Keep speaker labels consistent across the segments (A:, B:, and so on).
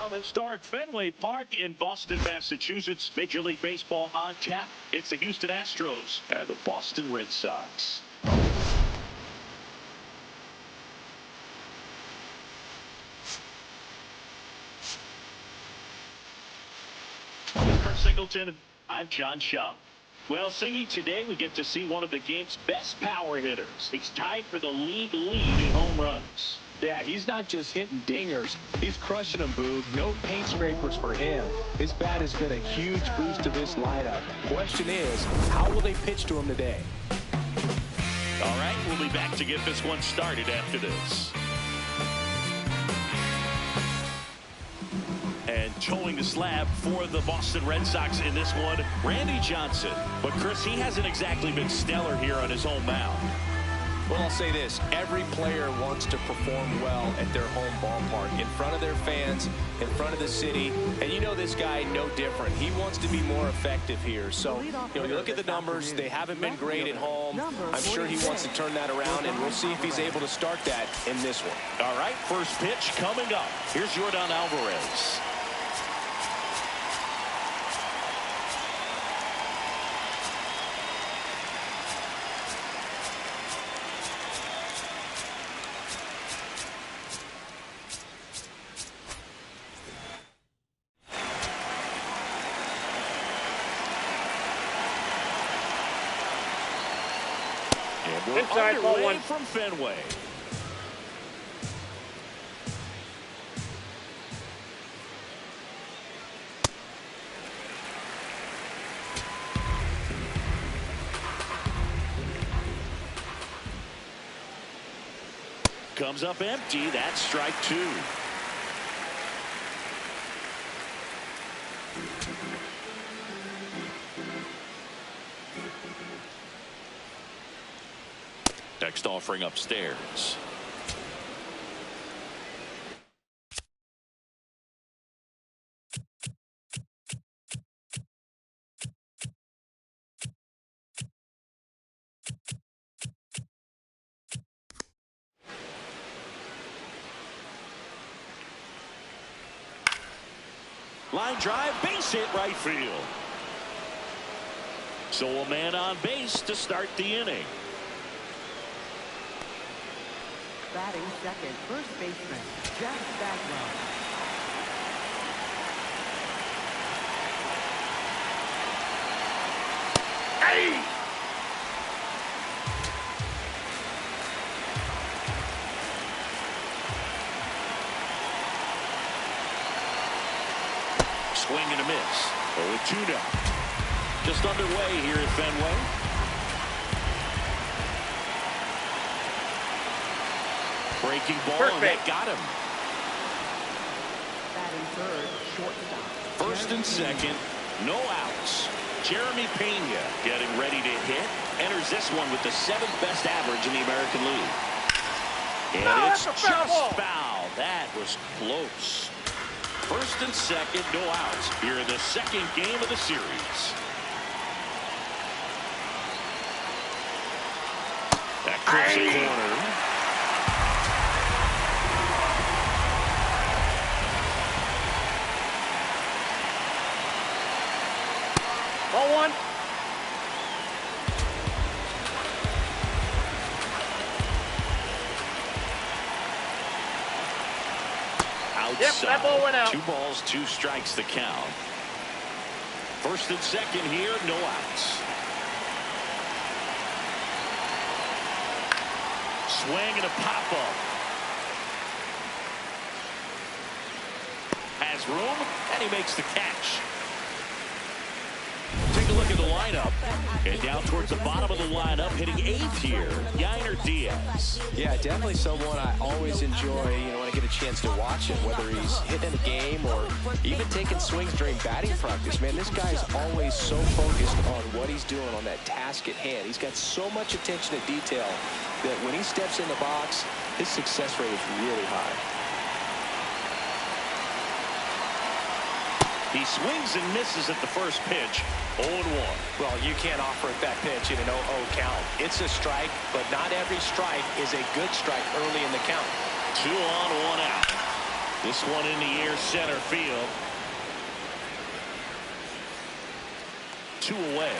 A: from historic Fenway Park in Boston, Massachusetts. Major League Baseball on tap. It's the Houston Astros and the Boston Red Sox. For Singleton, I'm John Shaw. Well, singing today, we get to see one of the game's best power hitters. He's tied for the league lead in home runs.
B: Yeah, he's not just hitting dingers. He's crushing them, Boog. No paint scrapers for him. His bat has been a huge boost to this lineup. Question is, how will they pitch to him today?
A: All right, we'll be back to get this one started after this. And towing the slab for the Boston Red Sox in this one, Randy Johnson. But, Chris, he hasn't exactly been stellar here on his home mound.
B: Well, I'll say this. Every player wants to perform well at their home ballpark, in front of their fans, in front of the city. And you know this guy no different. He wants to be more effective here. So, you look at the numbers. They haven't been great at home. I'm sure he wants to turn that around, and we'll see if he's able to start that in this one.
A: All right, first pitch coming up. Here's Yordan Alvarez.
C: Inside, ball one.
A: From Fenway. Comes up empty. That's strike two. Next offering upstairs. Line drive, base hit right field. So a man on base to start the inning.
D: Batting second, first baseman, Jack Bagwell.
A: Hey! Swing and a miss. 0-2 now. Just underway here at Fenway. Breaking ball, and that got him.
D: Batting third, shortstop.
A: First and second, no outs. Jeremy Pena getting ready to hit. Enters this one with the 7th best average in the American League. And it's just foul. That was close. First and second, no outs. Here in the second game of the series. That clips the corner.
C: Ball one.
A: Outside.
C: Yep, that ball went out.
A: 2 balls, 2 strikes the count. First and second here, no outs. Swing and a pop-up. Has room, and he makes the catch. Take a look at the lineup. And down towards the bottom of the lineup, hitting 8th here, Yainer Diaz.
B: Yeah, definitely someone I always enjoy, when I get a chance to watch him, whether he's hitting a game or even taking swings during batting practice. Man, this guy's always so focused on what he's doing on that task at hand. He's got so much attention to detail that when he steps in the box, his success rate is really high.
A: He swings and misses at the first pitch. 0-1.
B: Well, you can't offer that pitch in an 0-0 count. It's a strike, but not every strike is a good strike early in the count.
A: 2 on, 1 out. This one in the air, center field. 2 away.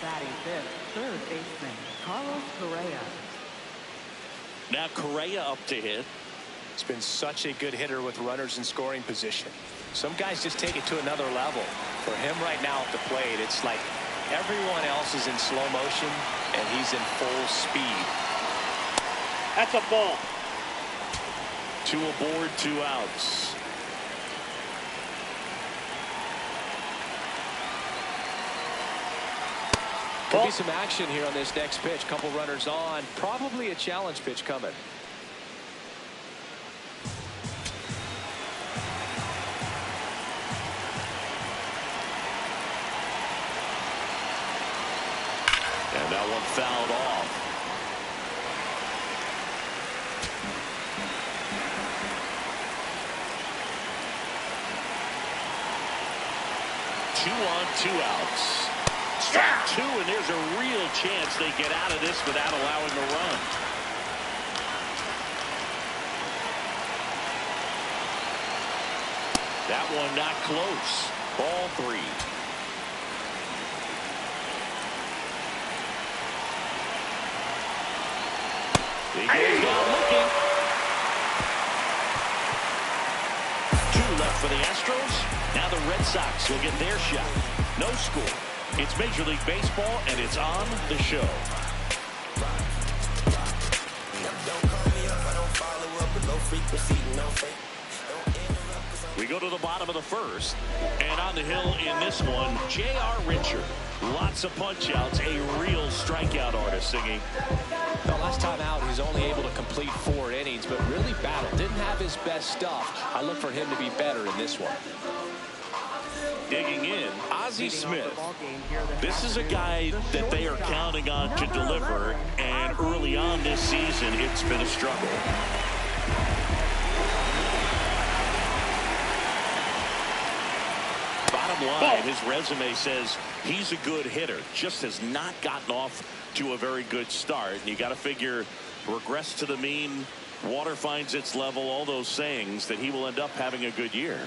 D: Batting fifth, third baseman, Carlos Correa.
A: Now Correa up to hit.
B: He's been such a good hitter with runners in scoring position. Some guys just take it to another level. For him right now at the plate, it's like everyone else is in slow motion and he's in full speed.
C: That's a ball.
A: 2 aboard, 2 outs.
B: Could be some action here on this next pitch. Couple runners on. Probably a challenge pitch coming.
A: And that one fouled off. Two on, 2 outs. Strike 2, and there's a real chance they get out of this without allowing a run. That one not close. Ball 3. He goes down looking. 2 left for the Astros. Now the Red Sox will get their shot. No score. It's Major League Baseball, and it's on the show. We go to the bottom of the first, and on the hill in this one, J.R. Richard. Lots of punch-outs, a real strikeout artist singing.
B: Well, last time out, he's only able to complete 4 innings, but really battled. Didn't have his best stuff. I look for him to be better in this one.
A: Digging in, Ozzie Smith. This is a guy that they are counting on to deliver, and early on this season, it's been a struggle. Bottom line, his resume says he's a good hitter, just has not gotten off to a very good start. And you got to figure, regress to the mean, water finds its level, all those sayings, that he will end up having a good year.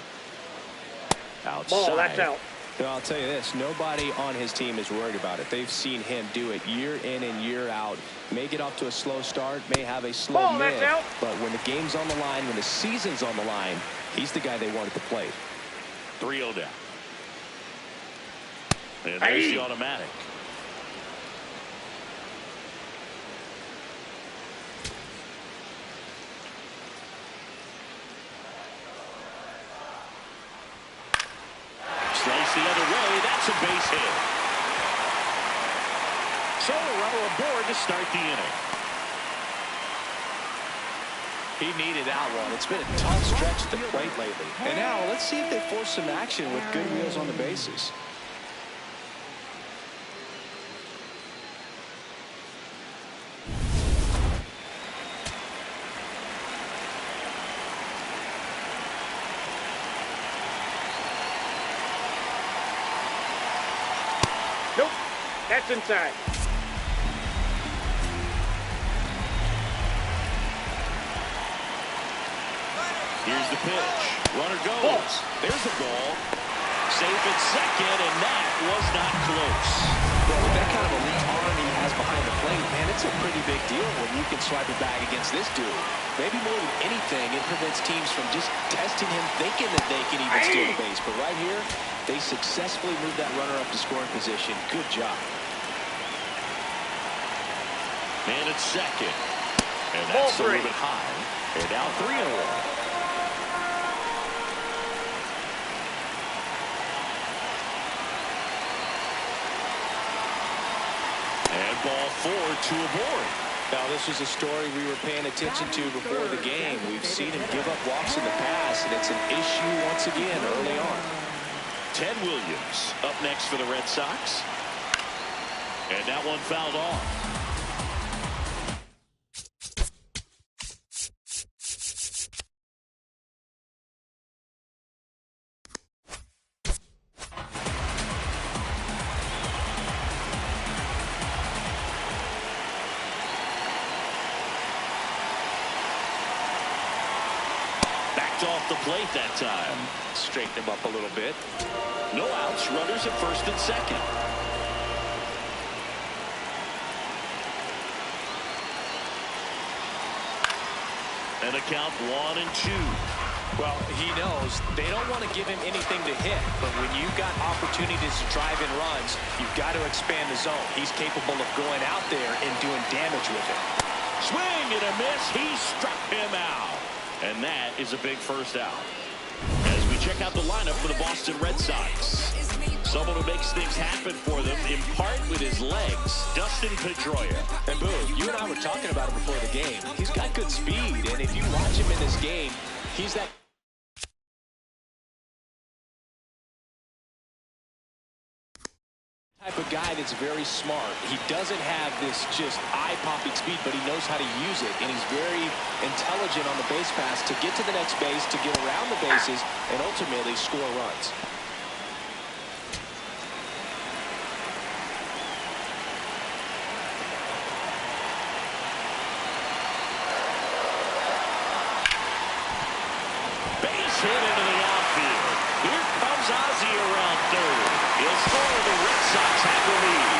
A: Outside.
C: Ball, that's out.
B: Well, I'll tell you this, nobody on his team is worried about it. They've seen him do it year in and year out. May get off to a slow start, may have a slow
C: Ball,
B: mid,
C: that's out.
B: but when the game's on the line, when the season's on the line, he's the guy they want at the plate.
A: 3-0 down. And there's the automatic. Slice the other way. That's a base hit. So a runner aboard to start the inning.
B: He needed that one. It's been a tough stretch at the plate lately. And now let's see if they force some action with good wheels on the bases.
C: Nope. That's inside.
A: Here's the pitch. Runner goes. There's the ball. Safe at second, and that was not close.
B: Well, with that kind of elite arm he has behind the plate, man, it's a pretty big deal when you can swipe it back against this dude. Maybe more than anything, it prevents teams from just testing him, thinking that they can even steal the base. But right here, they successfully moved that runner up to scoring position. Good job.
A: Man at second. And that's a little bit high. And now 3-0. Ball 4, 2 aboard.
B: Now, this was a story we were paying attention to before the game. We've seen him give up walks in the past, and it's an issue once again early on.
A: Ted Williams up next for the Red Sox. And that one fouled off. walked off the plate that time.
B: Straighten him up a little bit.
A: No outs, runners at first and second. And a count 1-2.
B: Well, he knows they don't want to give him anything to hit, but when you've got opportunities to drive in runs, you've got to expand the zone. He's capable of going out there and doing damage with it.
A: Swing and a miss. He struck him out. And that is a big first out. As we check out the lineup for the Boston Red Sox. Someone who makes things happen for them, in part with his legs, Dustin Pedroia.
B: And boom, you and I were talking about him before the game. He's got good speed, and if you watch him in this game, he's that type of guy that's very smart. He doesn't have this just eye-popping speed, but he knows how to use it, and he's very intelligent on the base pass to get to the next base, to get around the bases, and ultimately score runs.
A: Hit into the outfield. Here comes Ozzie around third. He'll score. The Red Sox have the lead.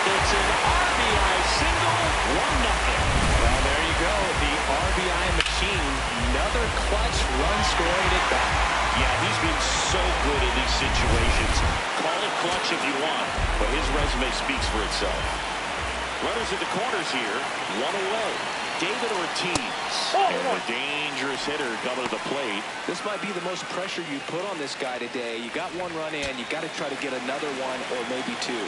A: It's an RBI single, 1-0.
B: Well, there you go. The RBI machine. Another clutch run scoring at bat.
A: Yeah, he's been so good in these situations. Call it clutch if you want, but his resume speaks for itself. Runners at the corners here, one away. David Ortiz, and a dangerous hitter coming to the plate.
B: This might be the most pressure you put on this guy today. You got one run in, you got to try to get another one or maybe two.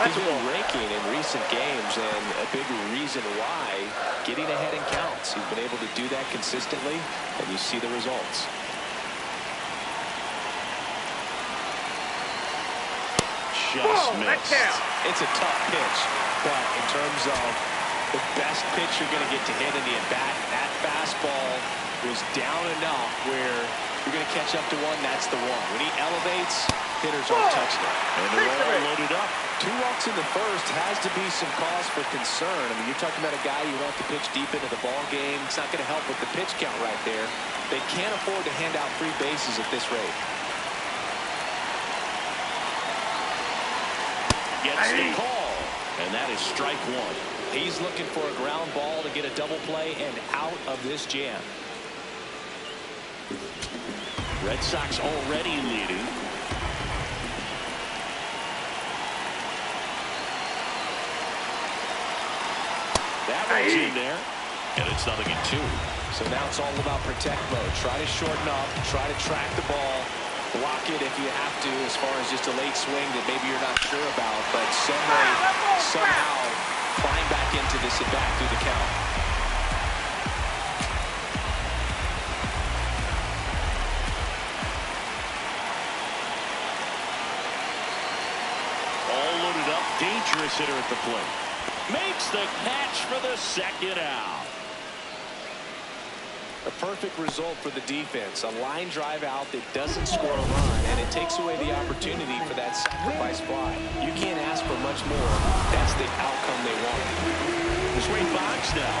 B: He's been raking in recent games, and a big reason why, getting ahead in counts. He's been able to do that consistently, and you see the results.
A: Just missed.
B: It's a tough pitch, but in terms of the best pitch you're going to get to hit in the at-bat, that fastball was down enough where you're going to catch up to one, that's the one. When he elevates, hitters aren't touching it.
A: And they're all loaded up.
B: 2 walks in the first has to be some cause for concern. I mean, you're talking about a guy you want to pitch deep into the ball game. It's not going to help with the pitch count right there. They can't afford to hand out free bases at this rate.
A: Gets the call, and that is strike 1.
B: He's looking for a ground ball to get a double play and out of this jam.
A: Red Sox already leading. That one's in there, and it's 0-2.
B: So now it's all about protect mode. Try to shorten up, try to track the ball. Block it if you have to, as far as just a late swing that maybe you're not sure about, but somehow climb back into this at bat through the count.
A: All loaded up, dangerous hitter at the plate. Makes the catch for the second out.
B: A perfect result for the defense. A line drive out that doesn't score a run, and it takes away the opportunity for that sacrifice fly. You can't ask for much more. That's the outcome they want.
A: This way Fox now.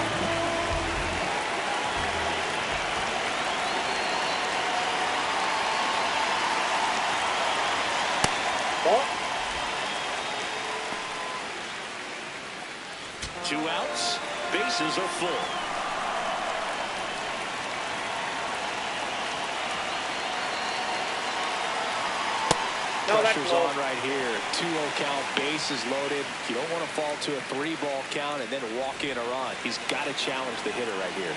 C: Ball.
A: 2 outs. Bases are full.
B: Pressure's on right here. 2-0 count, bases loaded. You don't want to fall to a 3-ball count and then walk in a run. He's got to challenge the hitter right here.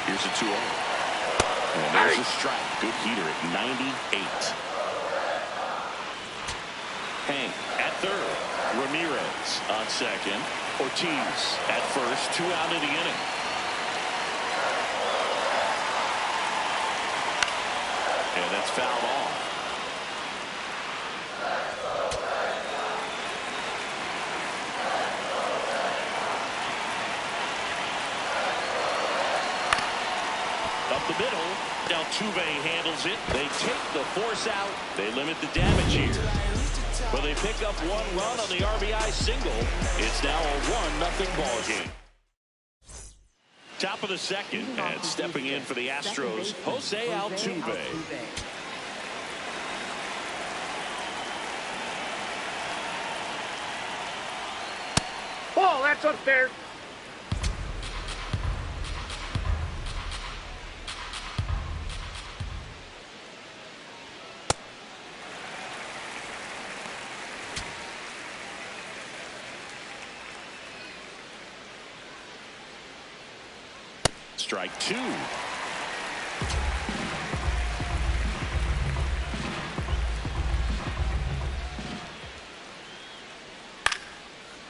A: Here's a 2-0. And there's a strike. Good heater at 98. Hank at third. Ramirez on second. Ortiz at first. 2 out of the inning. And that's fouled off. Up the middle. Altuve handles it. They take the force out. They limit the damage here. Well, they pick up one run on the RBI single. It's now a 1-0 ball game. Top of the second, and stepping in for the Astros, Jose Altuve.
C: Ball, that's unfair.
A: Strike 2.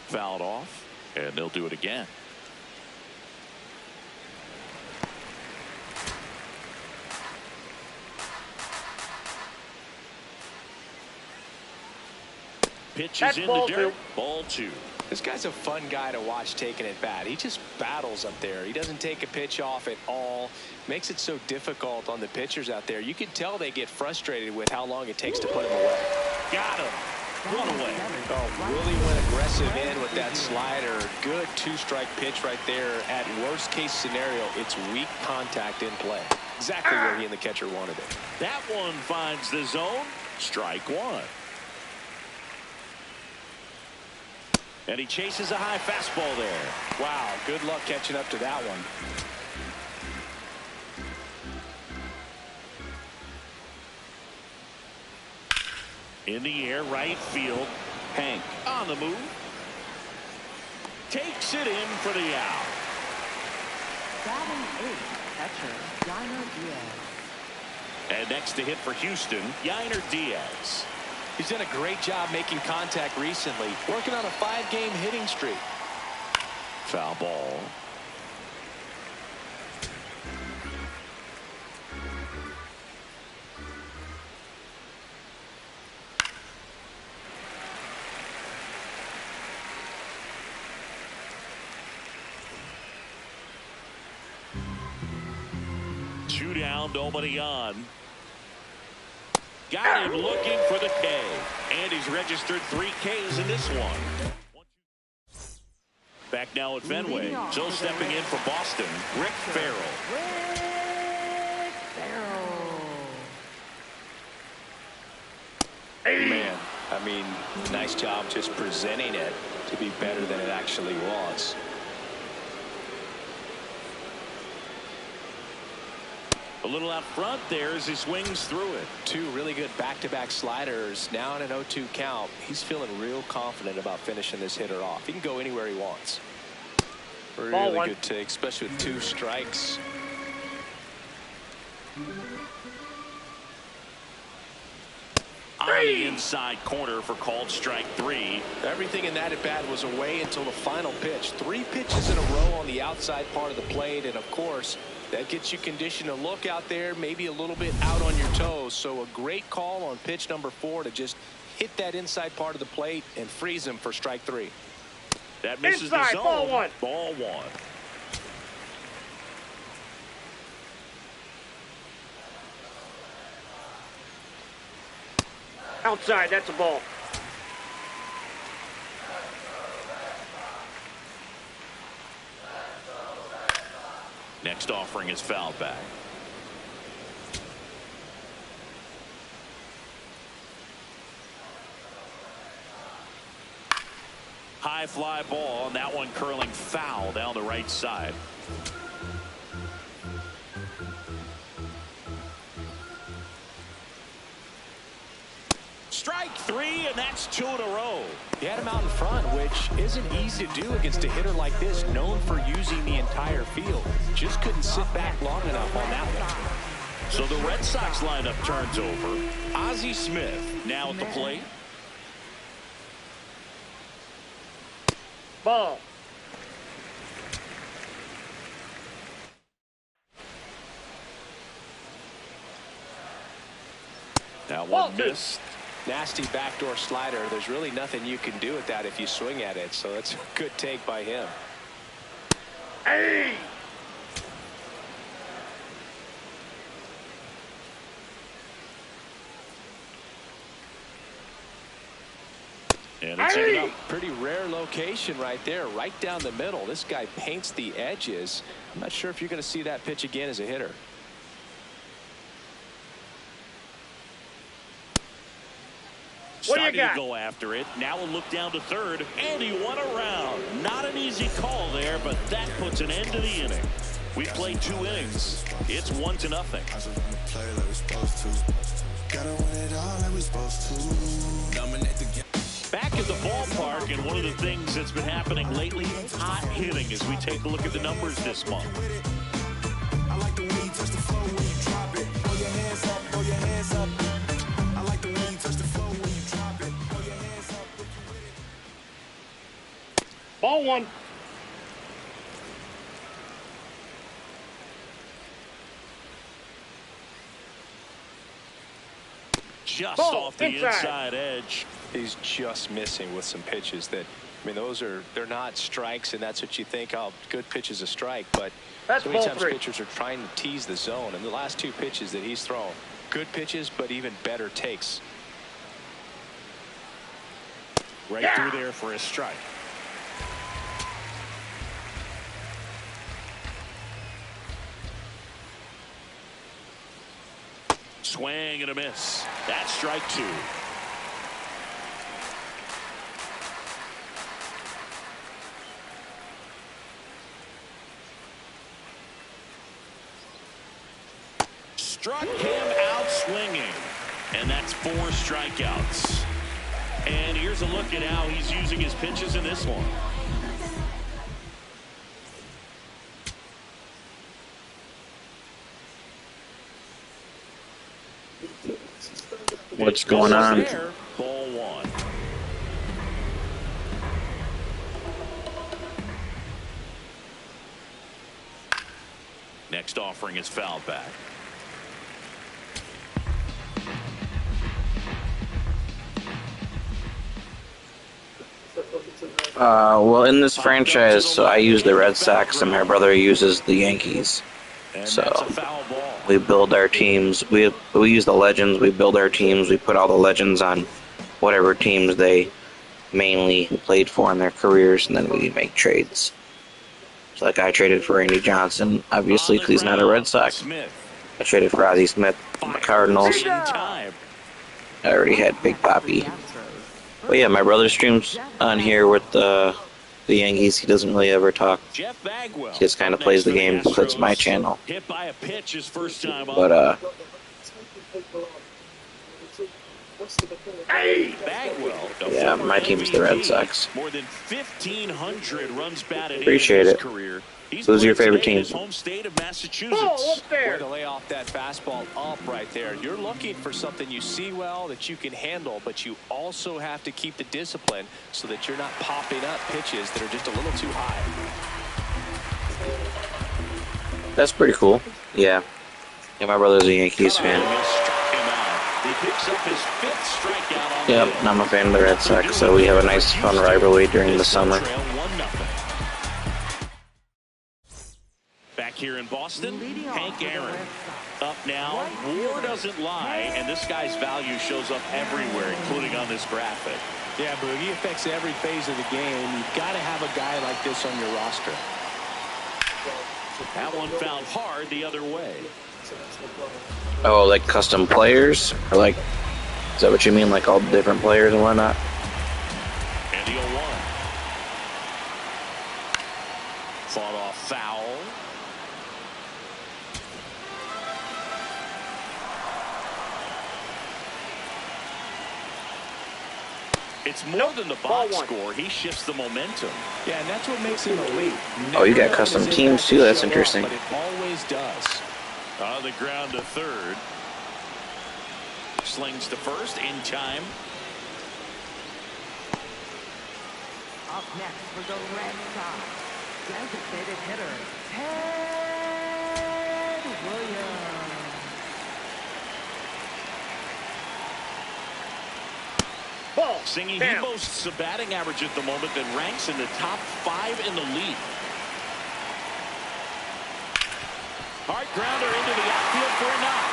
A: Fouled off, and they'll do it again. Pitch is in the dirt. Ball 2.
B: This guy's a fun guy to watch taking at bat. He just battles up there. He doesn't take a pitch off at all. Makes it so difficult on the pitchers out there. You can tell they get frustrated with how long it takes to put him away.
A: Got him. One away.
B: Oh, really went aggressive in with that slider. Good 2-strike pitch right there. At worst case scenario, it's weak contact in play. Exactly where he and the catcher wanted it.
A: That one finds the zone. Strike 1. And he chases a high fastball there.
B: Wow, good luck catching up to that one.
A: In the air, right field. Hank on the move. Takes it in for the out.
D: Batting 8th, catcher, Yainer Diaz.
A: And next to hit for Houston, Yainer Diaz.
B: He's done a great job making contact recently, working on a 5-game hitting streak.
A: Foul ball. Two down, nobody on. Got him looking for the K. And he's registered 3 Ks in this one. Back now at Fenway. So stepping in for Boston, Rick Farrell.
D: Rick Farrell.
B: Man, I mean, nice job just presenting it to be better than it actually was.
A: A little out front there as he swings through it.
B: 2 really good back-to-back sliders. Now in an 0-2 count. He's feeling real confident about finishing this hitter off. He can go anywhere he wants. Really good take, especially with 2 strikes.
A: On the inside corner for called strike 3.
B: Everything in that at bat was away until the final pitch. 3 pitches in a row on the outside part of the plate, and of course that gets you conditioned to look out there, maybe a little bit out on your toes. So a great call on pitch number 4 to just hit that inside part of the plate and freeze him for strike 3.
A: That misses
C: inside,
A: the zone.
C: ball 1.
A: Ball 1.
C: Outside, that's a ball.
A: Next offering is fouled back. High fly ball, and that one curling foul down the right side. Strike 3, and that's 2 in a row.
B: He had him out in front, which isn't easy to do against a hitter like this, known for using the entire field. Just couldn't sit back long enough on that one.
A: So the Red Sox lineup turns over. Ozzie Smith now at the plate.
C: Ball.
A: That one missed.
B: Nasty backdoor slider. There's really nothing you can do with that if you swing at it. So that's a good take by him.
C: Hey!
A: And it's ended up.
B: Pretty rare location right there, right down the middle. This guy paints the edges. I'm not sure if you're going to see that pitch again as a hitter.
A: Starting to go after it. Now we'll look down to third, and he won around. Not an easy call there, but that puts an end to the inning. We played 2 innings. It's 1-0. Back at the ballpark, and one of the things that's been happening lately, hot hitting as we take a look at the numbers this month.
E: I like the way you touch the floor when you drop it. Throw your hands up, throw your hands up. I like the way you touch the floor when you drop it. Throw your hands up.
C: Ball 1.
A: Just off the inside edge.
B: He's just missing with some pitches that, I mean, they're not strikes, and that's what you think, oh, good pitch is a strike, but
C: that's
B: so many times pitchers are trying to tease the zone, and the last 2 pitches that he's thrown, good pitches, but even better takes.
A: Right through there for a strike. Swing and a miss. That's strike 2. Struck him out swinging. And that's 4 strikeouts. And here's a look at how he's using his pitches in this one.
F: What's going on?
A: Ball 1. Next offering is fouled back.
F: Well, in this franchise, I use the Red Sox, and my brother uses the Yankees. So we build our teams. We use the legends. We build our teams. We put all the legends on whatever teams they mainly played for in their careers, and then we make trades. So, like, I traded for Randy Johnson, obviously, because he's not a Red Sox. I traded for Ozzie Smith from the Cardinals. I already had Big Papi. But yeah, my brother streams on here with the Yankees. He doesn't really ever talk. He just kind of plays the game because it's my channel. But yeah, my team's the Red Sox.
A: More than 1,500 runs batted.
F: Appreciate it. Who's your favorite team?
A: Home state of Massachusetts.
B: Way to lay off that fastball up right there. You're looking for something you see well that you can handle, but you also have to keep the discipline so that you're not popping up pitches that are just a little too high.
F: That's pretty cool. Yeah. Yeah, my brother's a Yankees fan. Yep, and I'm a fan of the Red Sox, so we have a nice, fun rivalry during the summer.
A: Back here in Boston, Hank Aaron up now. War doesn't lie, and this guy's value shows up everywhere, including on this graphic.
B: Yeah, Boogie affects every phase of the game. You've got to have a guy like this on your roster.
A: That one found hard the other way.
F: Oh, like custom players? Or like, is that what you mean? Like all the different players and whatnot?
A: And the 0-1. Fought off foul. It's more than the box score. He shifts the momentum.
B: Yeah, and that's what makes him elite.
F: Oh, you got custom teams too. That's interesting.
B: But it always does.
A: On the ground to third. Slings to first in time.
D: Up next for the Red Sox, designated hitter, Ted Williams.
A: Ball. Singing, he boasts a batting average at the moment that ranks in the top 5 in the league. Hard grounder into the outfield for a knock.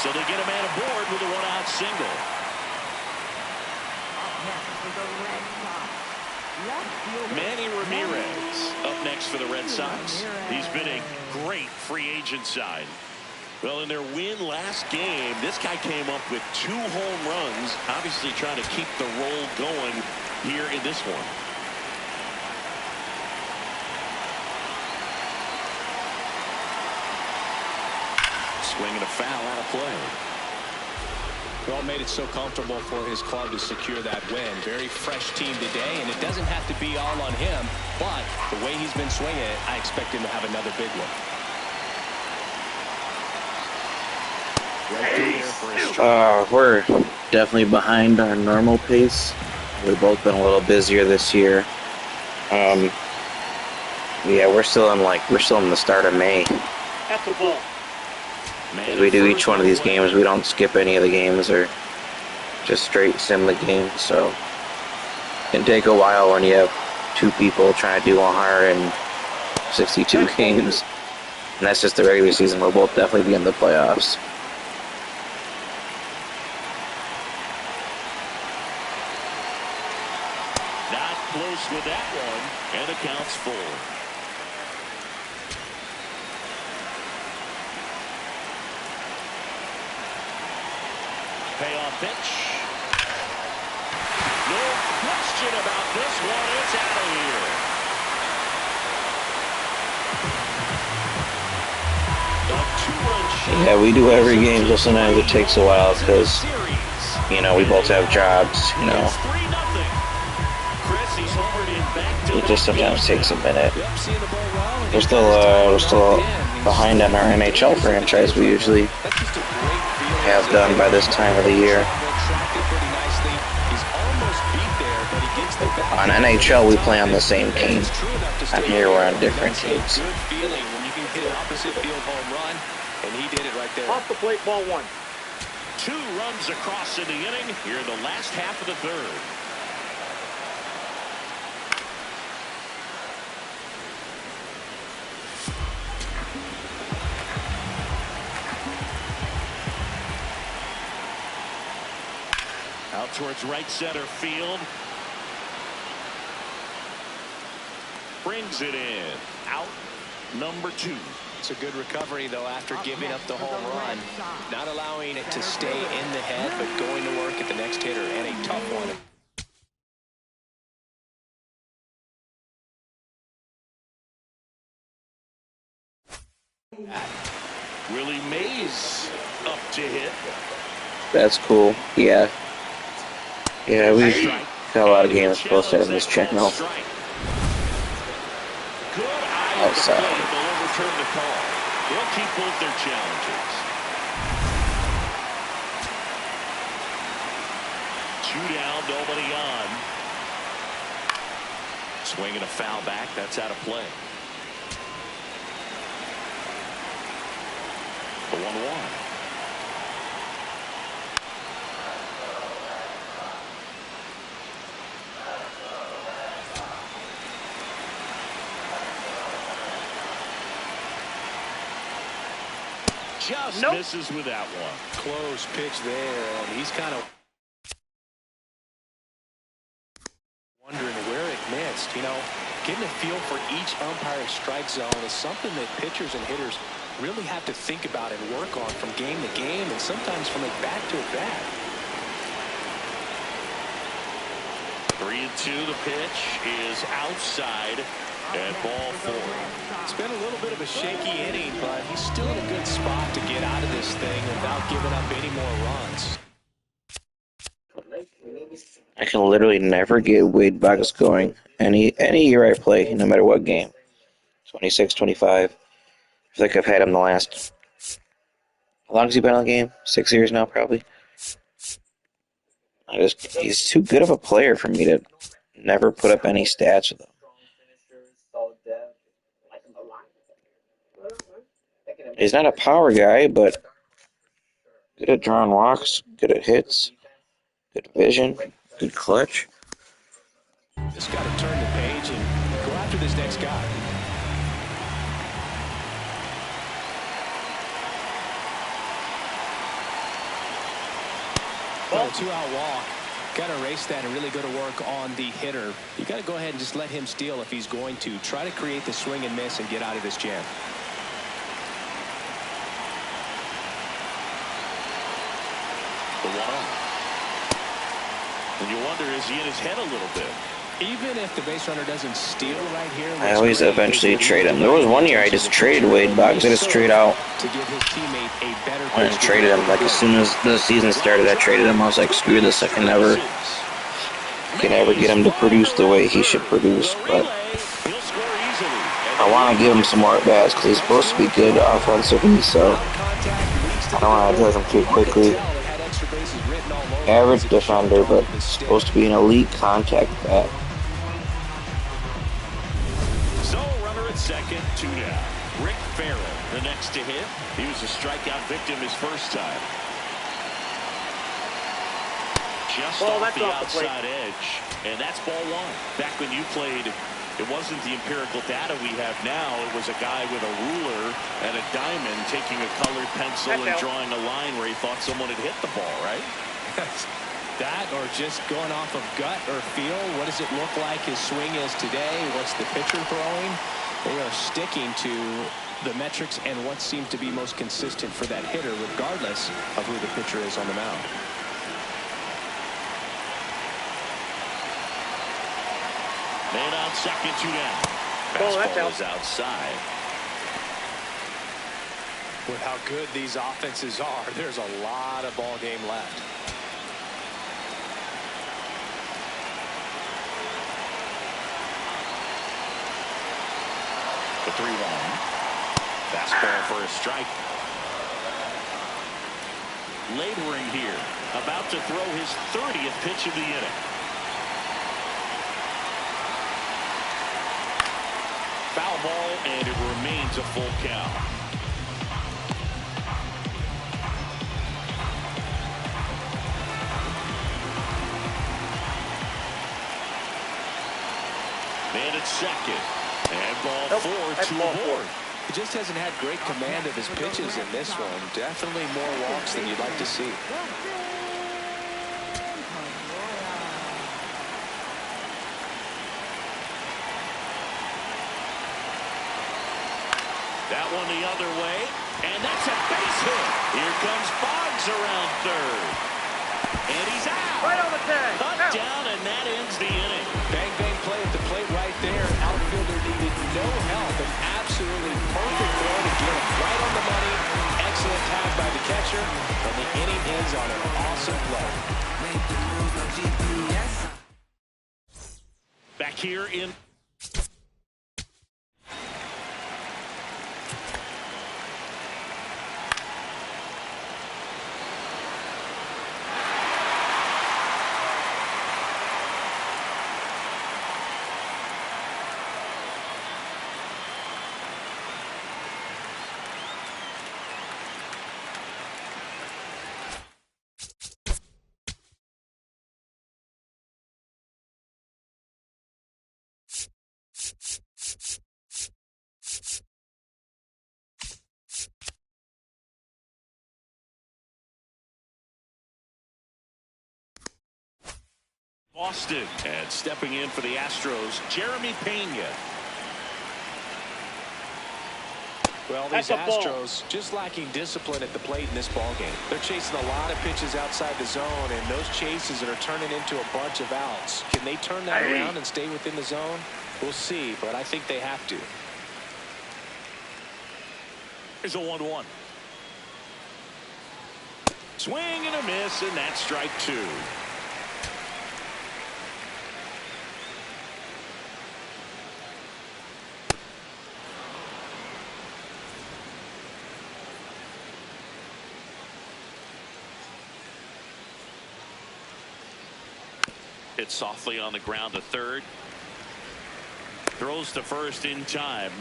A: So they get a man aboard with a 1-out single. Manny Ramirez up next for the Red Sox. He's been a great free agent sign. Well, in their win last game, this guy came up with 2 home runs, obviously trying to keep the roll going here in this one. Swinging a foul out of play.
B: Well, made it so comfortable for his club to secure that win. Very fresh team today, and it doesn't have to be all on him, but the way he's been swinging it, I expect him to have another big one.
F: We're definitely behind our normal pace. We've both been a little busier this year. Yeah, we're still in the start of May.
C: That's a ball.
F: As we do each one of these games, we don't skip any of the games or just straight sim the game. So it can take a while when you have 2 people trying to do 162 games, and that's just the regular season. We'll both definitely be in the playoffs.
A: Close with that one, and the count's full. Payoff pitch. No question about this one. It's out of here. A 2-run shot.
F: Yeah, we do every game, so sometimes it takes a while because, you know, we both have jobs, you know. It just sometimes takes a minute. We're still behind on our NHL franchise. We usually have done by this time of the year. On NHL, we play on the same team. On here, we're on different teams.
C: Off the plate, ball 1.
A: 2 runs across in the inning here in the last half of the 3rd. Out towards right center field. Brings it in. Out number 2.
B: It's a good recovery, though, after giving up the home run. Not allowing it to stay in the head, but going to work at the next hitter, and a tough one.
A: Willie Mays up to hit.
F: That's cool. Yeah. Yeah, we've got a lot of games posted on this channel. Outside.
A: They'll overturn the call. They'll keep both their challenges. 2 down, nobody on. Swinging a foul back. That's out of play. The 1-1. Just misses with that one.
B: Close pitch there, and he's kind of wondering where it missed. You know, getting a feel for each umpire's strike zone is something that pitchers and hitters really have to think about and work on from game to game, and sometimes from a bat to a bat.
A: 3-2. The pitch is outside. And ball 4.
B: It's been a little bit of a shaky inning, but he's still in a good spot to get out of this thing without giving up any more runs.
F: I can literally never get Wade Boggs going. Any year I play, no matter what game. 26, 25. I feel like I've had him the last... How long has he been on the game? 6 years now, probably. He's too good of a player for me to never put up any stats with him. He's not a power guy, but good at drawing walks, good at hits, good vision, good clutch.
B: Just got to turn the page and go after this next guy. Well, a 2-out walk. Got to erase that and really go to work on the hitter. You got to go ahead and just let him steal if he's going to. Try to create the swing and miss and get out of this jam.
A: The 1-0. And you wonder, is he in his head a little bit?
B: Even if the base runner doesn't steal right here,
F: I always eventually trade him. There was one year I just traded Wade Boggs. I just traded out.
B: To give his teammate a better
F: I just traded him. Like, as soon as the season started, I traded him. I was like, screw this. I can never get him to produce the way he should produce. But I want to give him some more at-bats because he's supposed to be good offensively, so I don't want to judge him too quickly. Average defender, but supposed to be an elite contact bat.
A: So, runner at second, 2 down. Rick Farrell, the next to hit. He was a strikeout victim his first time. Just off the outside edge. And that's ball 1. Back when you played, it wasn't the empirical data we have now. It was a guy with a ruler and a diamond taking a colored pencil and drawing a line where he thought someone had hit the ball, right?
B: That or just going off of gut or feel. What does it look like his swing is today? What's the pitcher throwing? They are sticking to the metrics and what seems to be most consistent for that hitter, regardless of who the pitcher is on the mound.
A: Man on second, 2 down. Fastball is outside.
B: With how good these offenses are, there's a lot of ball game left.
A: The 3-1. Fastball for a strike. Laboring here. About to throw his 30th pitch of the inning. Foul ball, and it remains a full count. Man at second. And ball 4 to aboard.
B: He just hasn't had great command of his pitches in this one. Definitely more walks than you'd like to see.
A: That one the other way. And that's a base hit. Here comes Boggs around third. And he's out.
C: Right on the tag.
A: Cut down, and that ends the inning.
B: Bang, bang play at the plate right there. Outfielder needed no help. An absolutely perfect throw to get him right on the money. Excellent tag by the catcher. And the inning ends on an awesome play.
A: Back here in... Boston, and stepping in for the Astros, Jeremy Pena.
B: Well, these Astros just lacking discipline at the plate in this ball game. They're chasing a lot of pitches outside the zone, and those chases are turning into a bunch of outs. Can they turn that around and stay within the zone? We'll see, but I think they have to.
A: Here's a 1-1. Swing and a miss, and that's strike 2. Hit softly on the ground to third. Throws to first in time.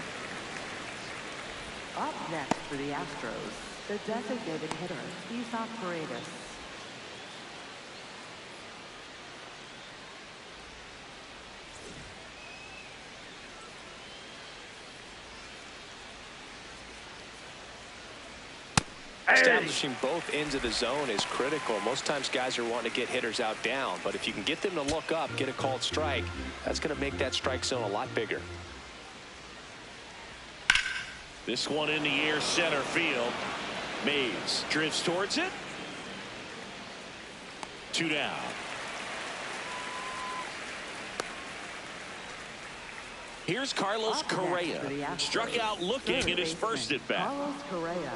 D: Up next for the Astros, the designated hitter, Isaac Paredes.
B: Establishing both ends of the zone is critical. Most times guys are wanting to get hitters out down, but if you can get them to look up, get a called strike, that's going to make that strike zone a lot bigger.
A: This one in the air, center field. Mays drifts towards it. 2 down. Here's Carlos Correa. Struck out looking at his first at bat.
D: Carlos Correa.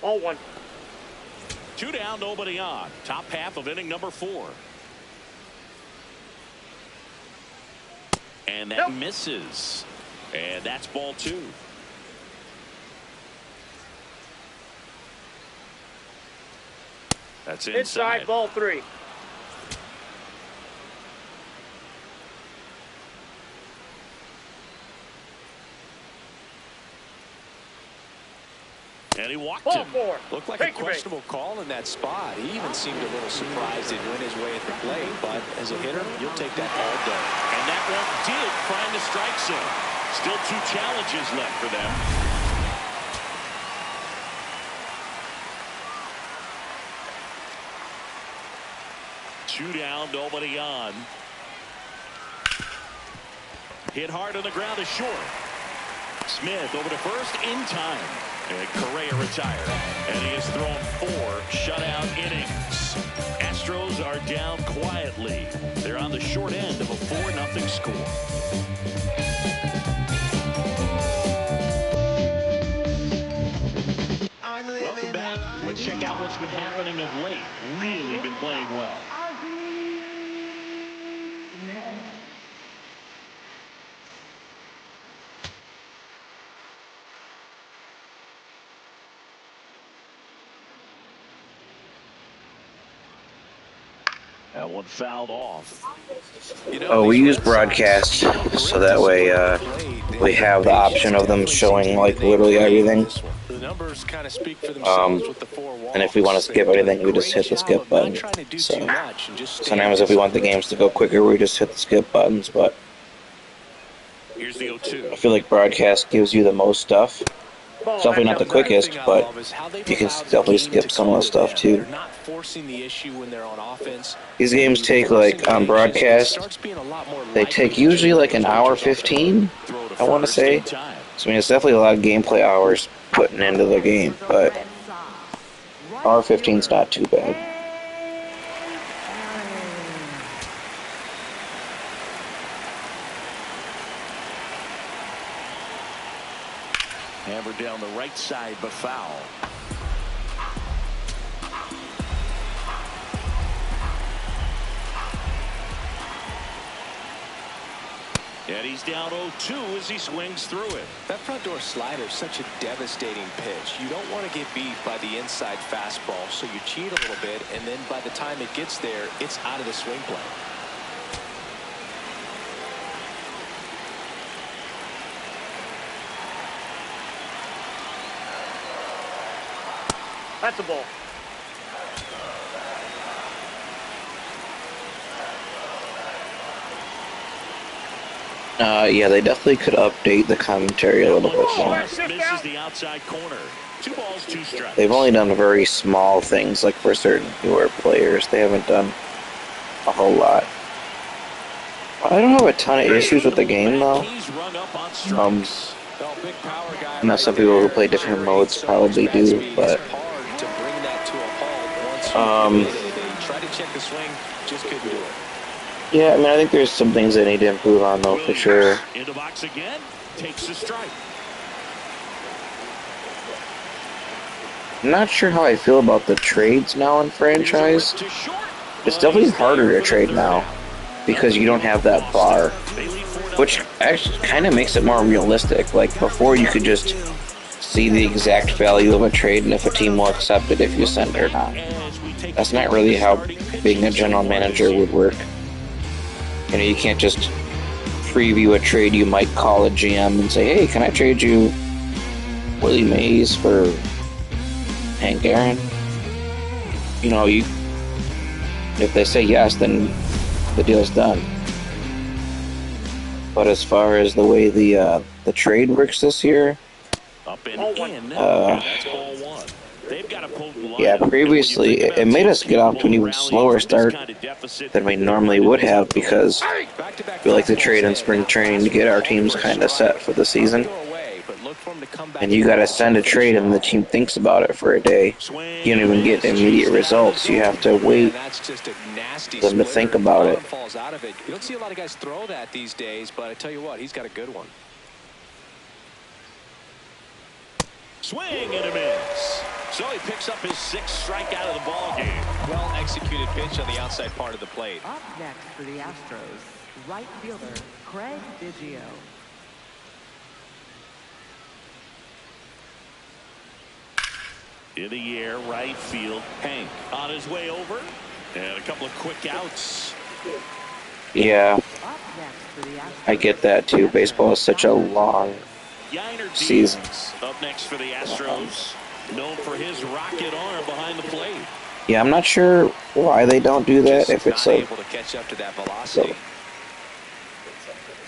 C: Ball 1.
A: 2 down, nobody on. Top half of inning number 4. And that misses. And that's ball 2. That's inside.
C: Ball 3.
A: And he walked
C: Ball
A: him.
C: 4.
B: Looked like a questionable call in that spot. He even seemed a little surprised it went his way at the plate, but as a hitter, you'll take that all day.
A: And that one did find the strike zone. Still 2 challenges left for them. Two down, nobody on. Hit hard on the ground is short. Smith over to first in time. And Correa retired. And he has thrown 4 shutout innings. Astros are down quietly. They're on the short end of a 4-0 score. Welcome back. Let's check out what's been happening of late. Really been playing well. That one fouled off.
F: Oh, we use broadcast so that way we have the option of them showing like literally everything. And if we want to skip anything, we just hit the skip button. So sometimes if we want the games to go quicker, we just hit the skip buttons. But
A: Here's the 0-2.
F: I feel like broadcast gives you the most stuff. It's definitely not the quickest, but you can definitely skip some of the stuff too. These games take, like, on broadcast, they take usually like an hour 15, I want to say. So, I mean, it's definitely a lot of gameplay hours putting into the game, but hour 15 is not too bad.
A: Hammered down the right side, but foul. And he's down 0-2 as he swings through it.
B: That front door slider is such a devastating pitch. You don't want to get beat by the inside fastball, so you cheat a little bit, and then by the time it gets there, it's out of the swing plane.
C: That's a ball.
F: Yeah, they definitely could update the commentary a little bit more.
A: Misses the outside corner. 2 balls, 2 strikes.
F: They've only done very small things, like for certain newer players. They haven't done a whole lot. I don't have a ton of issues with the game, though. I know some people who play different modes probably do, but yeah, I mean, I think there's some things they need to improve on, though, for sure.
A: In the box again, takes the strike.
F: I'm not sure how I feel about the trades now in franchise. It's definitely harder to trade now because you don't have that bar, which actually kind of makes it more realistic. Like before, you could just see the exact value of a trade and if a team will accept it if you send it or not. That's not really how being a general manager would work. You know, you can't just preview a trade. You might call a GM and say, hey, can I trade you Willie Mays for Hank Aaron? You know, if they say yes, then the deal's done. But as far as the way the trade works this year,
A: Up and in. That's ball one. They've got a potent lineup.
F: yeah, previously it made us get off to an even slower start than we normally would have because we like to trade in spring training to get our teams kind of set for the season. And you got to send a trade and the team thinks about it for a day. You don't even get immediate results. You have to wait for them to think about it.
B: You don't see a lot of guys throw that these days, but I tell you what, he's got a good one.
A: Swing and a miss. So he picks up his sixth strikeout of the ball game.
B: Well executed pitch on the outside part of the plate.
D: Up next for the Astros, right fielder Craig Biggio.
A: In the air, right field. Hank on his way over. And a couple of quick outs.
F: Yeah, I get that too. Baseball is such a long season.
A: Up next for the Astros, known for his rocket arm behind the plate.
F: Yeah, I'm not sure why they don't do that. If it's a
B: able to catch up to that velocity.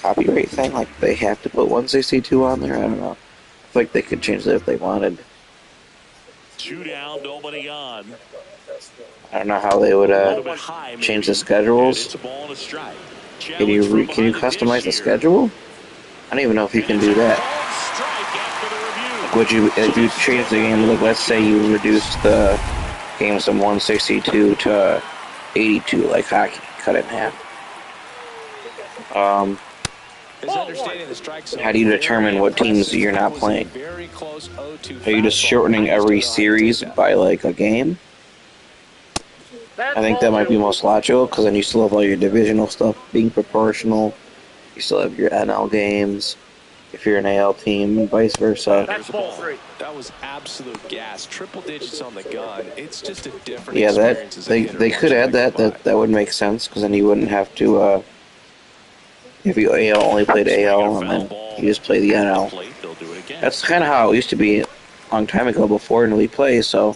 F: Copyright thing, like they have to put 162 on there. I don't know. I feel like they could change that if they wanted.
A: 2 down, nobody on.
F: I don't know how they would change the schedules.
A: It's a ball and a strike.
F: Can you customize the schedule? I don't even know if you can do that. Like, would you, if you change the game, like let's say you reduced the games from 162 to 82, like hockey, cut it in half. How do you determine what teams you're not playing? Are you just shortening every series by like a game? I think that might be most logical, because then you still have all your divisional stuff being proportional. You still have your NL games, if you're an AL team, and vice versa.
C: That's ball 3.
B: That was absolute gas. Triple digits on the gun. It's just a different
F: Yeah,
B: experience as a
F: they
B: hitter
F: could add that. That would make sense, because then you wouldn't have to. If you only played AL and then you just play the NL. That's kind of how it used to be a long time ago before in Elite Play. So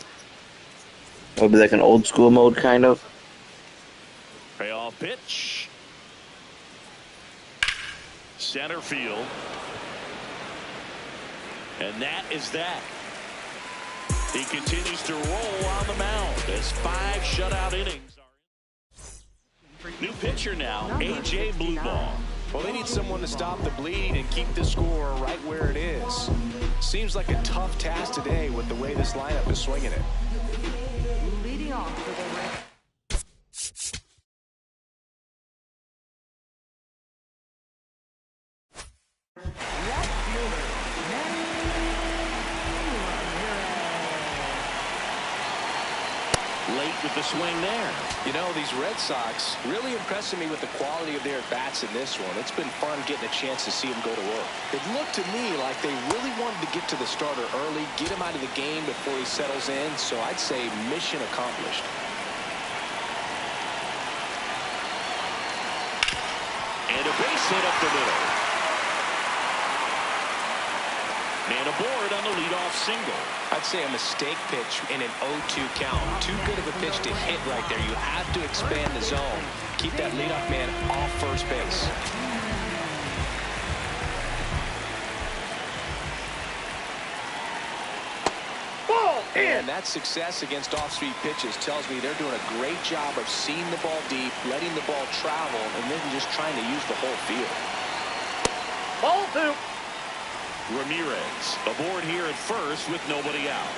F: it would be like an old school mode, kind of.
A: Payoff pitch. Center field. And that is that. He continues to roll on the mound as 5 shutout innings are in. New pitcher now, A.J. Blueball.
B: Well, they need someone to stop the bleed and keep the score right where it is. Seems like a tough task today with the way this lineup is swinging it.
D: Leading off for the Red.
A: Late with the swing there.
B: You know, these Red Sox really impressing me with the quality of their bats in this one. It's been fun getting a chance to see them go to work. It looked to me like they really wanted to get to the starter early, get him out of the game before he settles in, so I'd say mission accomplished.
A: And a base hit up the middle. And aboard on the leadoff single.
B: I'd say a mistake pitch in an 0-2 count. Too good of a pitch to hit right there. You have to expand the zone. Keep that leadoff man off first base. And that success against off-speed pitches tells me they're doing a great job of seeing the ball deep, letting the ball travel, and then just trying to use the whole field.
C: Ball 2.
A: Ramirez aboard here at first with nobody out.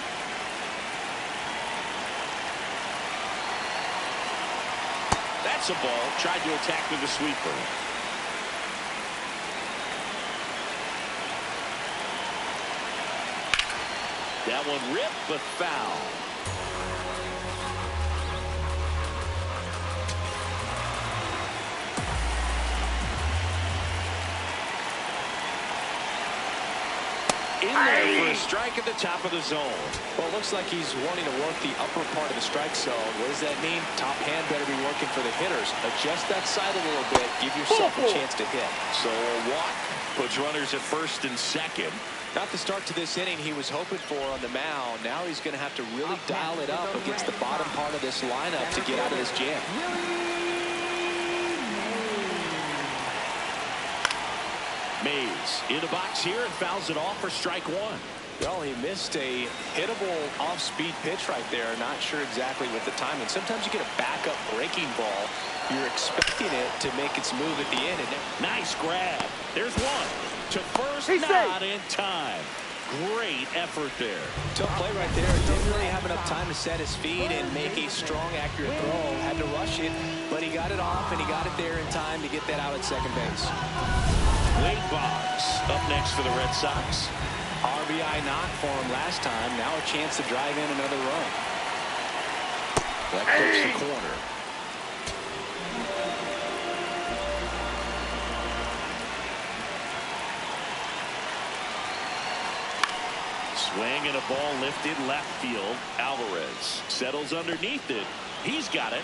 A: That's a ball. Tried to attack with a sweeper. That one ripped, but foul. In there for a strike at the top of the zone.
B: Well, it looks like he's wanting to work the upper part of the strike zone. What does that mean? Top hand better be working for the hitters. Adjust that side a little bit. Give yourself a chance to hit.
A: So a walk puts runners at first and second.
B: Not the start to this inning he was hoping for on the mound. Now he's going to have to really dial it up against the bottom part of this lineup to get out of this jam.
A: Mays in the box here and fouls it off for strike one.
B: Well, he missed a hittable off-speed pitch right there. Not sure exactly with the timing. Sometimes you get a backup breaking ball. You're expecting it to make its move at the end. And
A: nice grab. There's one. To first, not in time. Great effort there.
B: Tough play right there. Didn't really have enough time to set his feet and make a strong, accurate throw. Had to rush it, but he got it off, and he got it there in time to get that out at second base.
A: Wade Boggs up next for the Red Sox.
B: RBI knock for him last time. Now a chance to drive in another run.
A: That clips the corner. Swing and a ball lifted left field. Alvarez settles underneath it. He's got it.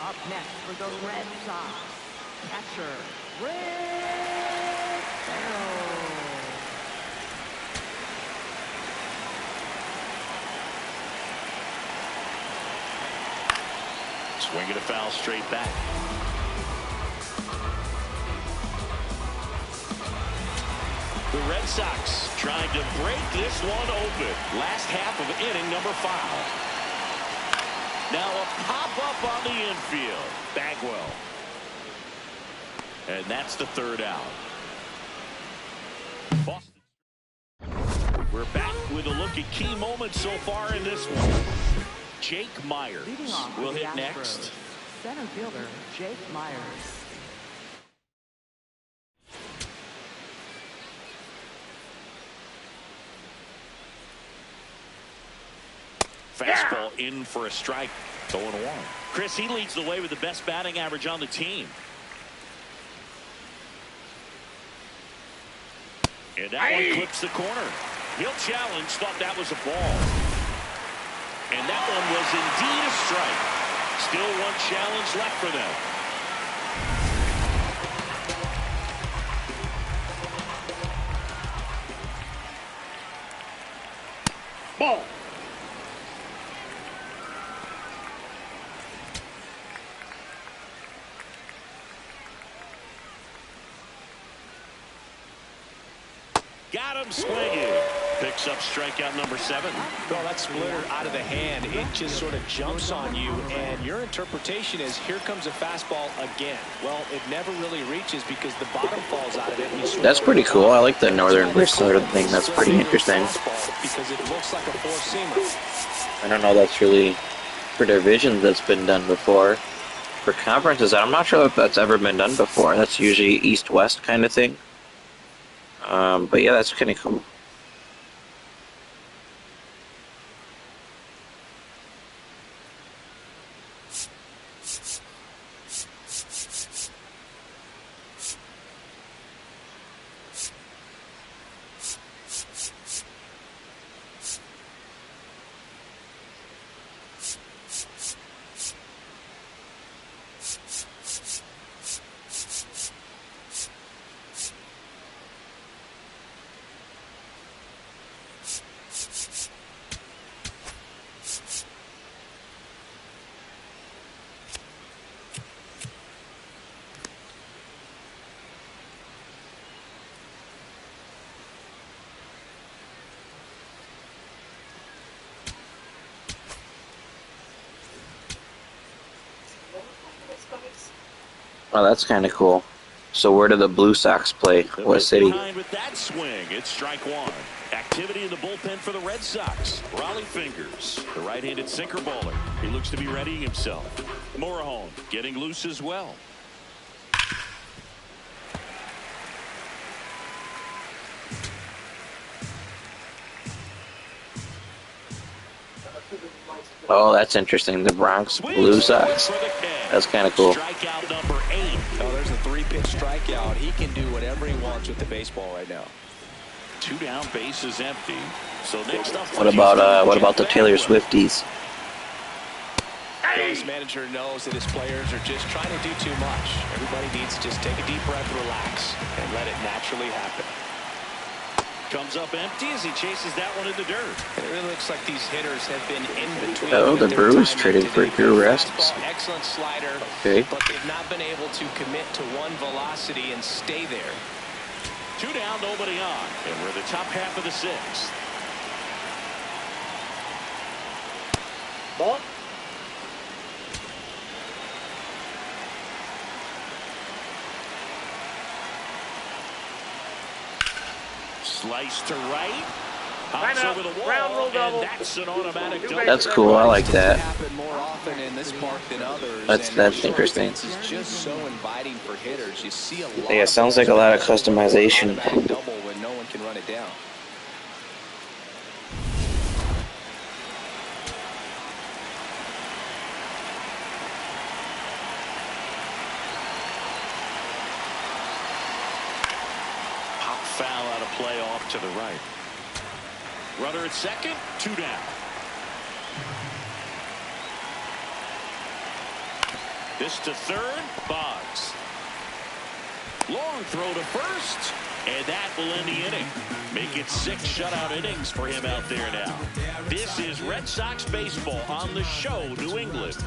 D: Up next for the Red Sox, catcher, Rick Barrow.
A: Swing and a foul straight back. The Red Sox trying to break this one open. Last half of inning number 5. Now a pop-up on the infield. Bagwell. And that's the third out. Boston. We're back with a look at key moments so far in this one. Jake Myers will hit next.
D: Center fielder Jake Myers.
A: Fastball in for a strike. 0-1. Chris, he leads the way with the best batting average on the team. And that one clips the corner. He'll challenge, thought that was a ball. And that one was indeed a strike. Still one challenge left for them. Ball. Got him swinging. Picks up strikeout number 7.
B: Well, that splitter out of the hand, it just sort of jumps on you, and your interpretation is here comes a fastball again. Well, it never really reaches because the bottom falls out of it.
F: That's pretty cool. I like the northern sort of thing. That's pretty interesting.
B: Because it looks like a four-seamer.
F: I don't know that's really for divisions that's been done before. For conferences, I'm not sure if that's ever been done before. That's usually east-west kind of thing. But yeah, that's kind of cool. Oh, that's kind of cool. So where do the Blue Sox play? What city?
A: With that swing, it's strike 1. Activity in the bullpen for the Red Sox. Raleigh Fingers, the right-handed sinker baller. He looks to be readying himself. Morejon getting loose as well.
F: Oh, that's interesting. The Bronx Blue Sox. That's kind of cool.
A: Strikeout number 8.
B: Oh, there's a 3-pitch strikeout. He can do whatever he wants with the baseball right now.
A: 2 down, bases empty. So next up,
F: what about the Taylor Swifties?
B: His manager knows that his players are just trying to do too much. Everybody needs to just take a deep breath, relax, and let it naturally happen.
A: Comes up empty as he chases that one in the dirt.
B: It really looks like these hitters have been in between.
F: Oh, the Brewers traded for Drew Rest.
B: Excellent slider,
F: okay.
B: But they've not been able to commit to one velocity and stay there.
A: 2 down, nobody on, and we're the top half of the 6th.
C: Ball.
A: Slice to right. Hops over the wall, and that's an automatic double.
F: That's cool. I like that.
B: More often in this park than others.
F: That's interesting.
B: It's just so inviting for hitters. You see a lot.
F: Yeah, it sounds like a lot of customization.
B: Double when no one can run it down.
A: Foul out of play off to the right. Runner at second, 2 down. This to third, Boggs. Long throw to first, and that will end the inning. Make it 6 shutout innings for him out there now. This is Red Sox baseball on the show, New England.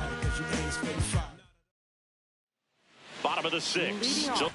A: Bottom of the 6th. So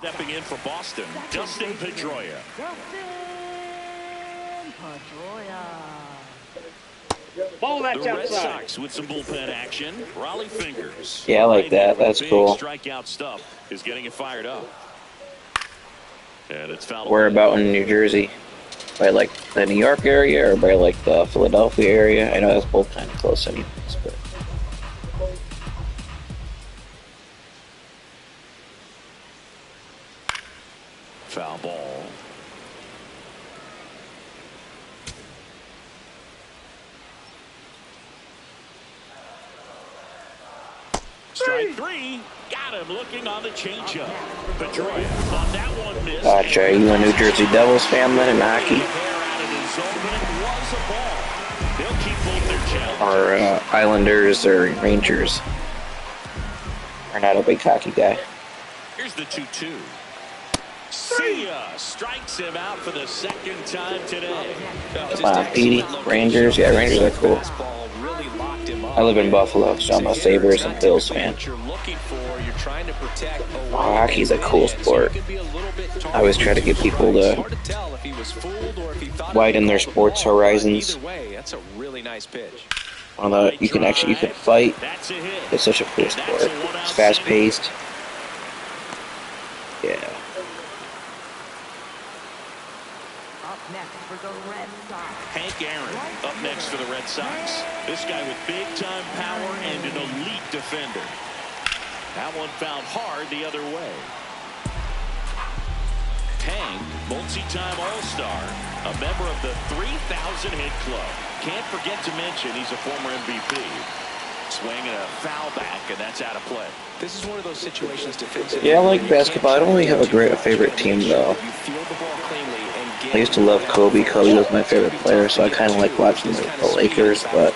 A: stepping in for Boston, Dustin Pedroia.
C: Ball that's
A: The Red
C: outside.
A: Sox with some bullpen action. Raleigh Fingers.
F: Yeah, I like that. That's cool.
A: Strikeout stuff is getting it fired up. And it's fouled.
F: Where about in New Jersey? By like the New York area or by like the Philadelphia area? I know that's both kind of close anyways, but
A: foul ball. Strike 3. Got him looking on the changeup. Pedroia thought that one missed.
F: gotcha. Are you a New Jersey Devils fan then in hockey? Or Islanders or Rangers? Or not a big hockey guy?
A: Here's the 2-2. See ya! Strikes him out for the second time today.
F: Come on, Petey. Rangers? Yeah, Rangers are cool. I live in Buffalo, so I'm a Sabres and Bills fan. Hockey's a cool sport. I always try to get people to widen their sports horizons. You can fight. It's such a cool sport. It's fast paced. Yeah.
A: Hank Aaron up next for the Red Sox. This guy with big-time power and an elite defender. That one fouled hard the other way. Hank, multi-time All-Star, a member of the 3,000 hit club. Can't forget to mention he's a former MVP. Swinging a foul back, and that's out of play.
B: This is one of those situations defensively.
F: Yeah, I like basketball. I don't really have a favorite team though.
B: You field the ball cleanly and game.
F: I used to love Kobe. Kobe was my favorite player, so I kind of like watching the Lakers, but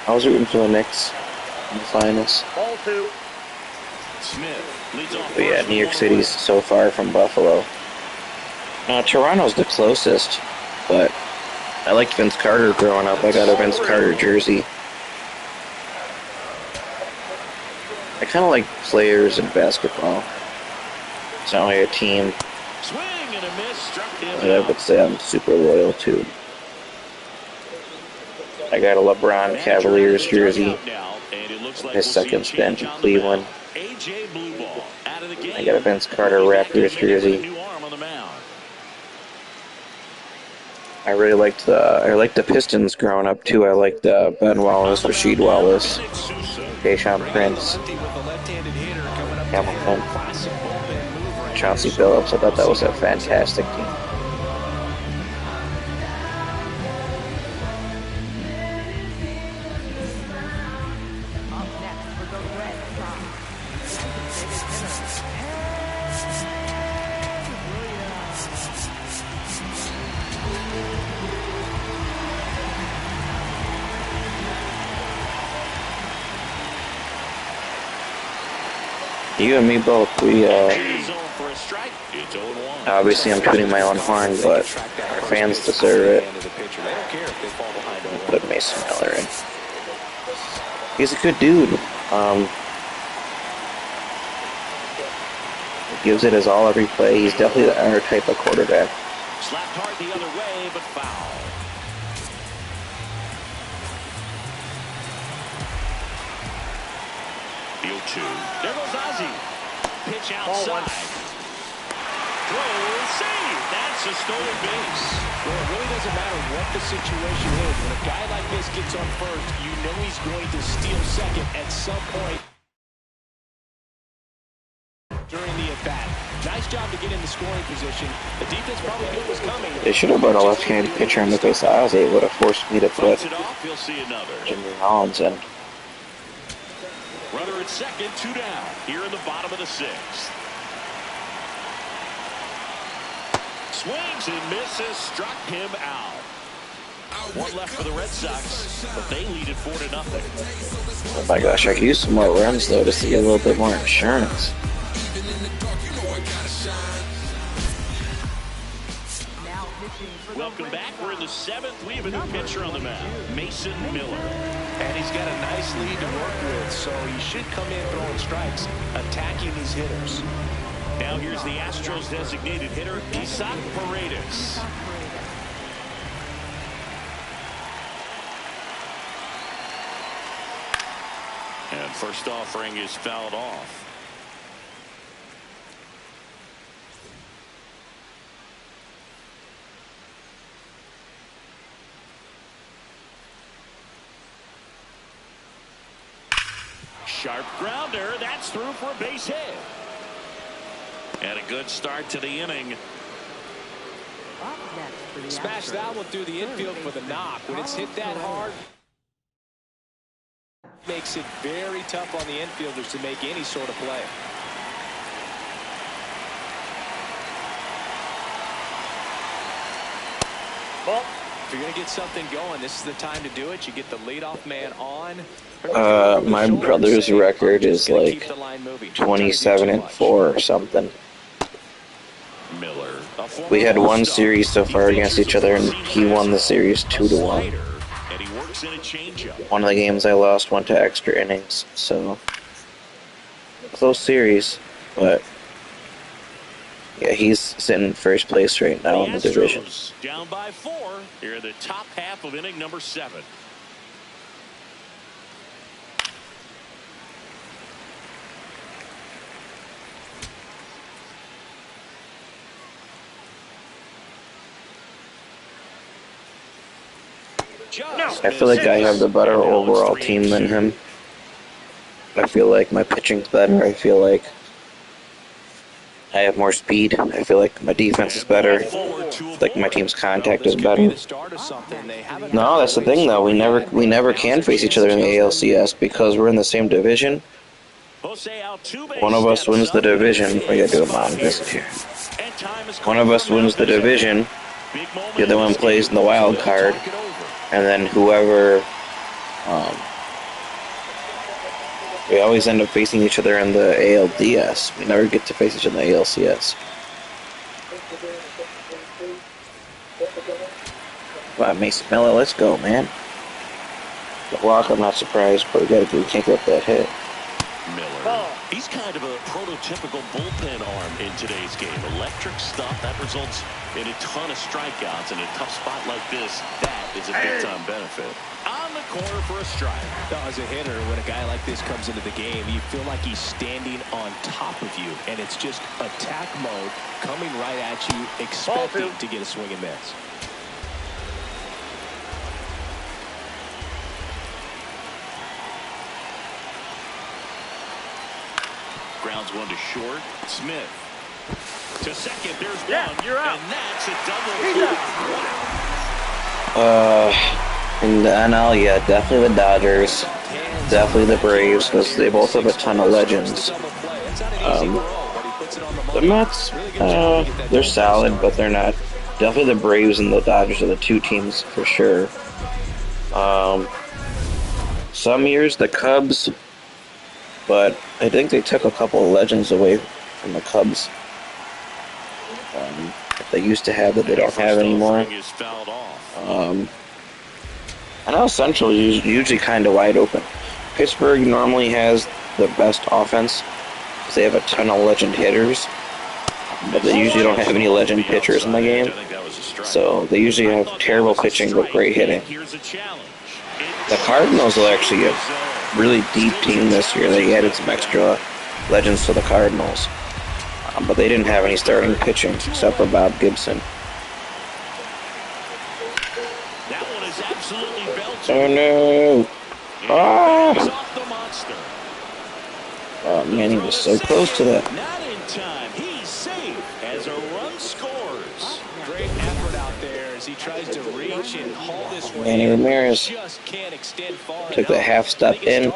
F: I was rooting for the Knicks in the finals.
C: Ball 2.
A: Smith leads off.
F: But yeah, New York City's so far from Buffalo. Toronto's the closest, but I liked Vince Carter growing up. I got a Vince Carter jersey. I kind of like players in basketball. It's not like a team
A: Swing and a miss, struck him
F: that I
A: out.
F: would say I'm super loyal to. I got a LeBron Cavaliers jersey. His second stint in Cleveland.
A: AJ Blue Ball out of the game.
F: I got a Vince Carter Raptors jersey. I really liked the Pistons growing up too. I liked Ben Wallace, Rasheed Wallace, Tayshaun Prince, Hamilton, Chauncey Billups. I thought that was a fantastic team.
D: Up next for the Red Sox, designated
F: You and me both. We obviously I'm tooting my own horn, but our fans deserve it. Put Mason Miller in. He's a good dude. Gives it his all every play. He's definitely our type of quarterback.
A: Slapped hard the other way, but foul. Field 2. There goes Ozzie. Pitch outside. Throw, save. That's a stolen base.
B: Well, it really doesn't matter what the situation is. When a guy like this gets on first, you know he's going to steal second at some point during the at-bat. Nice job to get in the scoring position. The defense probably knew it was coming.
F: They should have brought a left-handed pitcher in the face of Ozzie. It would have forced me to put
A: Flips it off. He'll see another.
F: Jimmy Rollins in.
A: Runner at second, 2 down. Here in the bottom of the 6th. Swings and misses, struck him out. One left for the Red Sox, but they lead it 4-0.
F: Oh my gosh, I could use some more runs though just to get a little bit more insurance.
D: now pitching for the
A: Welcome
D: Red
A: back. We're in the
D: Sox.
A: 7th. We have a new pitcher on the mound, Mason Miller.
B: And he's got a nice lead to work with, so he should come in throwing strikes, attacking these hitters.
A: Now here's the Astros designated hitter, Isaac Paredes. And first offering is fouled off. Sharp grounder. That's through for a base hit. And a good start to the inning.
D: Up next for the
B: Smash
D: Astros,
B: that one through the infield for the knock. When it's hit that hard, makes it very tough on the infielders to make any sort of play.
C: Ball.
B: If you're going to get something going, this is the time to do it. You get the leadoff man on.
F: My brother's record is like 27-4 or something.
A: Miller.
F: We had one series so far against each other, and he won the series 2-1.
A: And he works in a changeup.
F: One of the games I lost went to extra innings, so close series, but yeah, he's sitting in first place right now in the division.
A: Astros down by 4 here in the top half of inning number 7.
F: I feel like I have the better overall team than him. I feel like my pitching's better. I feel like I have more speed. I feel like my defense is better. I feel like my team's contact is better. No, that's the thing though. We never can face each other in the ALCS because we're in the same division. One of us wins the division. We gotta do a mound visit here. one of us wins the division, the other one plays in the wild card, and then whoever, we always end up facing each other in the ALDS. We never get to face each other in the ALCS. Wow, Mason Miller, let's go, man. The walk, I'm not surprised, but we can't get up that hit.
A: Miller, he's kind of a prototypical bullpen arm in today's game. Electric stuff that results in a ton of strikeouts. In a tough spot like this, that is a big-time benefit. On the corner for a strike.
B: Now, as a hitter, when a guy like this comes into the game, you feel like he's standing on top of you, and it's just attack mode coming right at you, expecting to get a swing and miss.
A: Grounds one to short. Smith to second. There's one.
C: You're out.
A: And that's a double.
F: In the NL, yeah, definitely the Dodgers, definitely the Braves, because they both have a ton of legends. The Mets, they're solid, but they're not. Definitely the Braves and the Dodgers are the two teams for sure. Some years the Cubs, but I think they took a couple of legends away from the Cubs. They used to have that they don't have anymore. I know Central is usually kind of wide open. Pittsburgh normally has the best offense because they have a ton of legend hitters, but they usually don't have any legend pitchers in the game. So they usually have terrible pitching but great hitting. The Cardinals are actually a really deep team this year. They added some extra legends to the Cardinals, but they didn't have any starting pitching except for Bob Gibson. Oh no! Ah! Oh man, he was so close to that.
A: Not in time. He's safe as a run scores.
B: Great effort out there as he tries to reach and haul this one.
F: Manny Ramirez
B: Just can't extend far
F: took the half step in.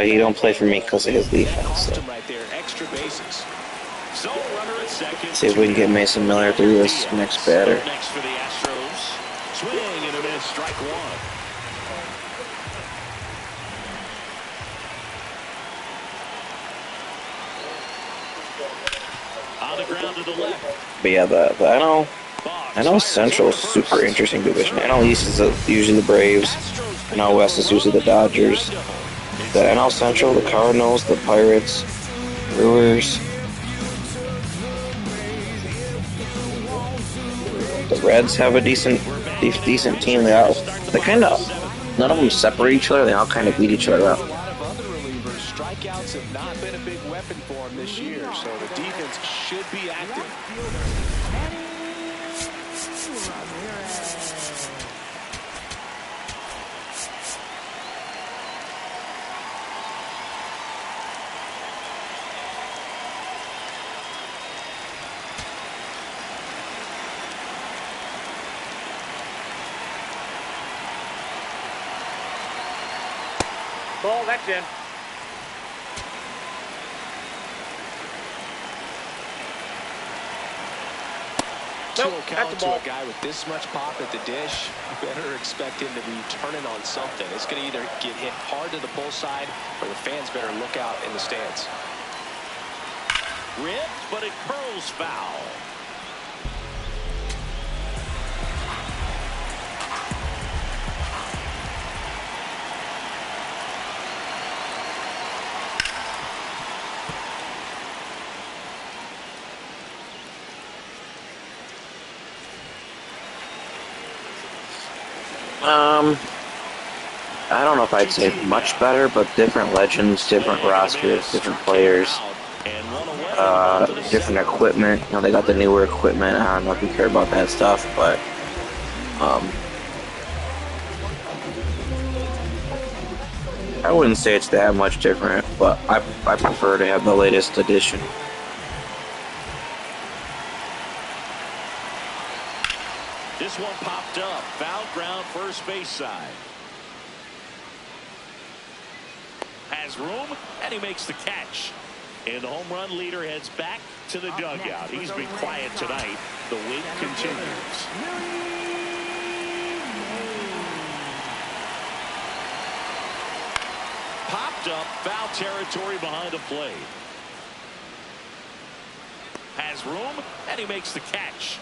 F: He don't play for me because of his defense. So. See if we can get Mason Miller through this next batter.
A: Next for the Astros. Swing and a miss. Strike one. On the ground to the left.
F: But yeah, I know Central is a super interesting division. I know East is usually the Braves. I know West is usually the Dodgers. The NL Central, the Cardinals, the Pirates, Brewers. The Reds have a decent team. They kind of, none of them separate each other. They all kind of beat each other up.
B: A lot of other relievers, strikeouts have not been a big weapon for him this year, so the defense should be active.
C: Ball, that's in.
B: Count to a guy with this much pop at the dish, you better expect him to be turning on something. It's going to either get hit hard to the pull side, or the fans better look out in the stands.
A: Ripped, but it curls foul.
F: I don't know if I'd say much better, but different legends, different rosters, different players, different equipment. You know, they got the newer equipment. I don't know if you care about that stuff, but I wouldn't say it's that much different, but I prefer to have the latest edition.
A: This one popped up. Foul ground first base side. Has room, and he makes the catch. And the home run leader heads back to the dugout. He's been quiet tonight. The wait continues. Popped up, foul territory behind the plate. Has room, and he makes the catch.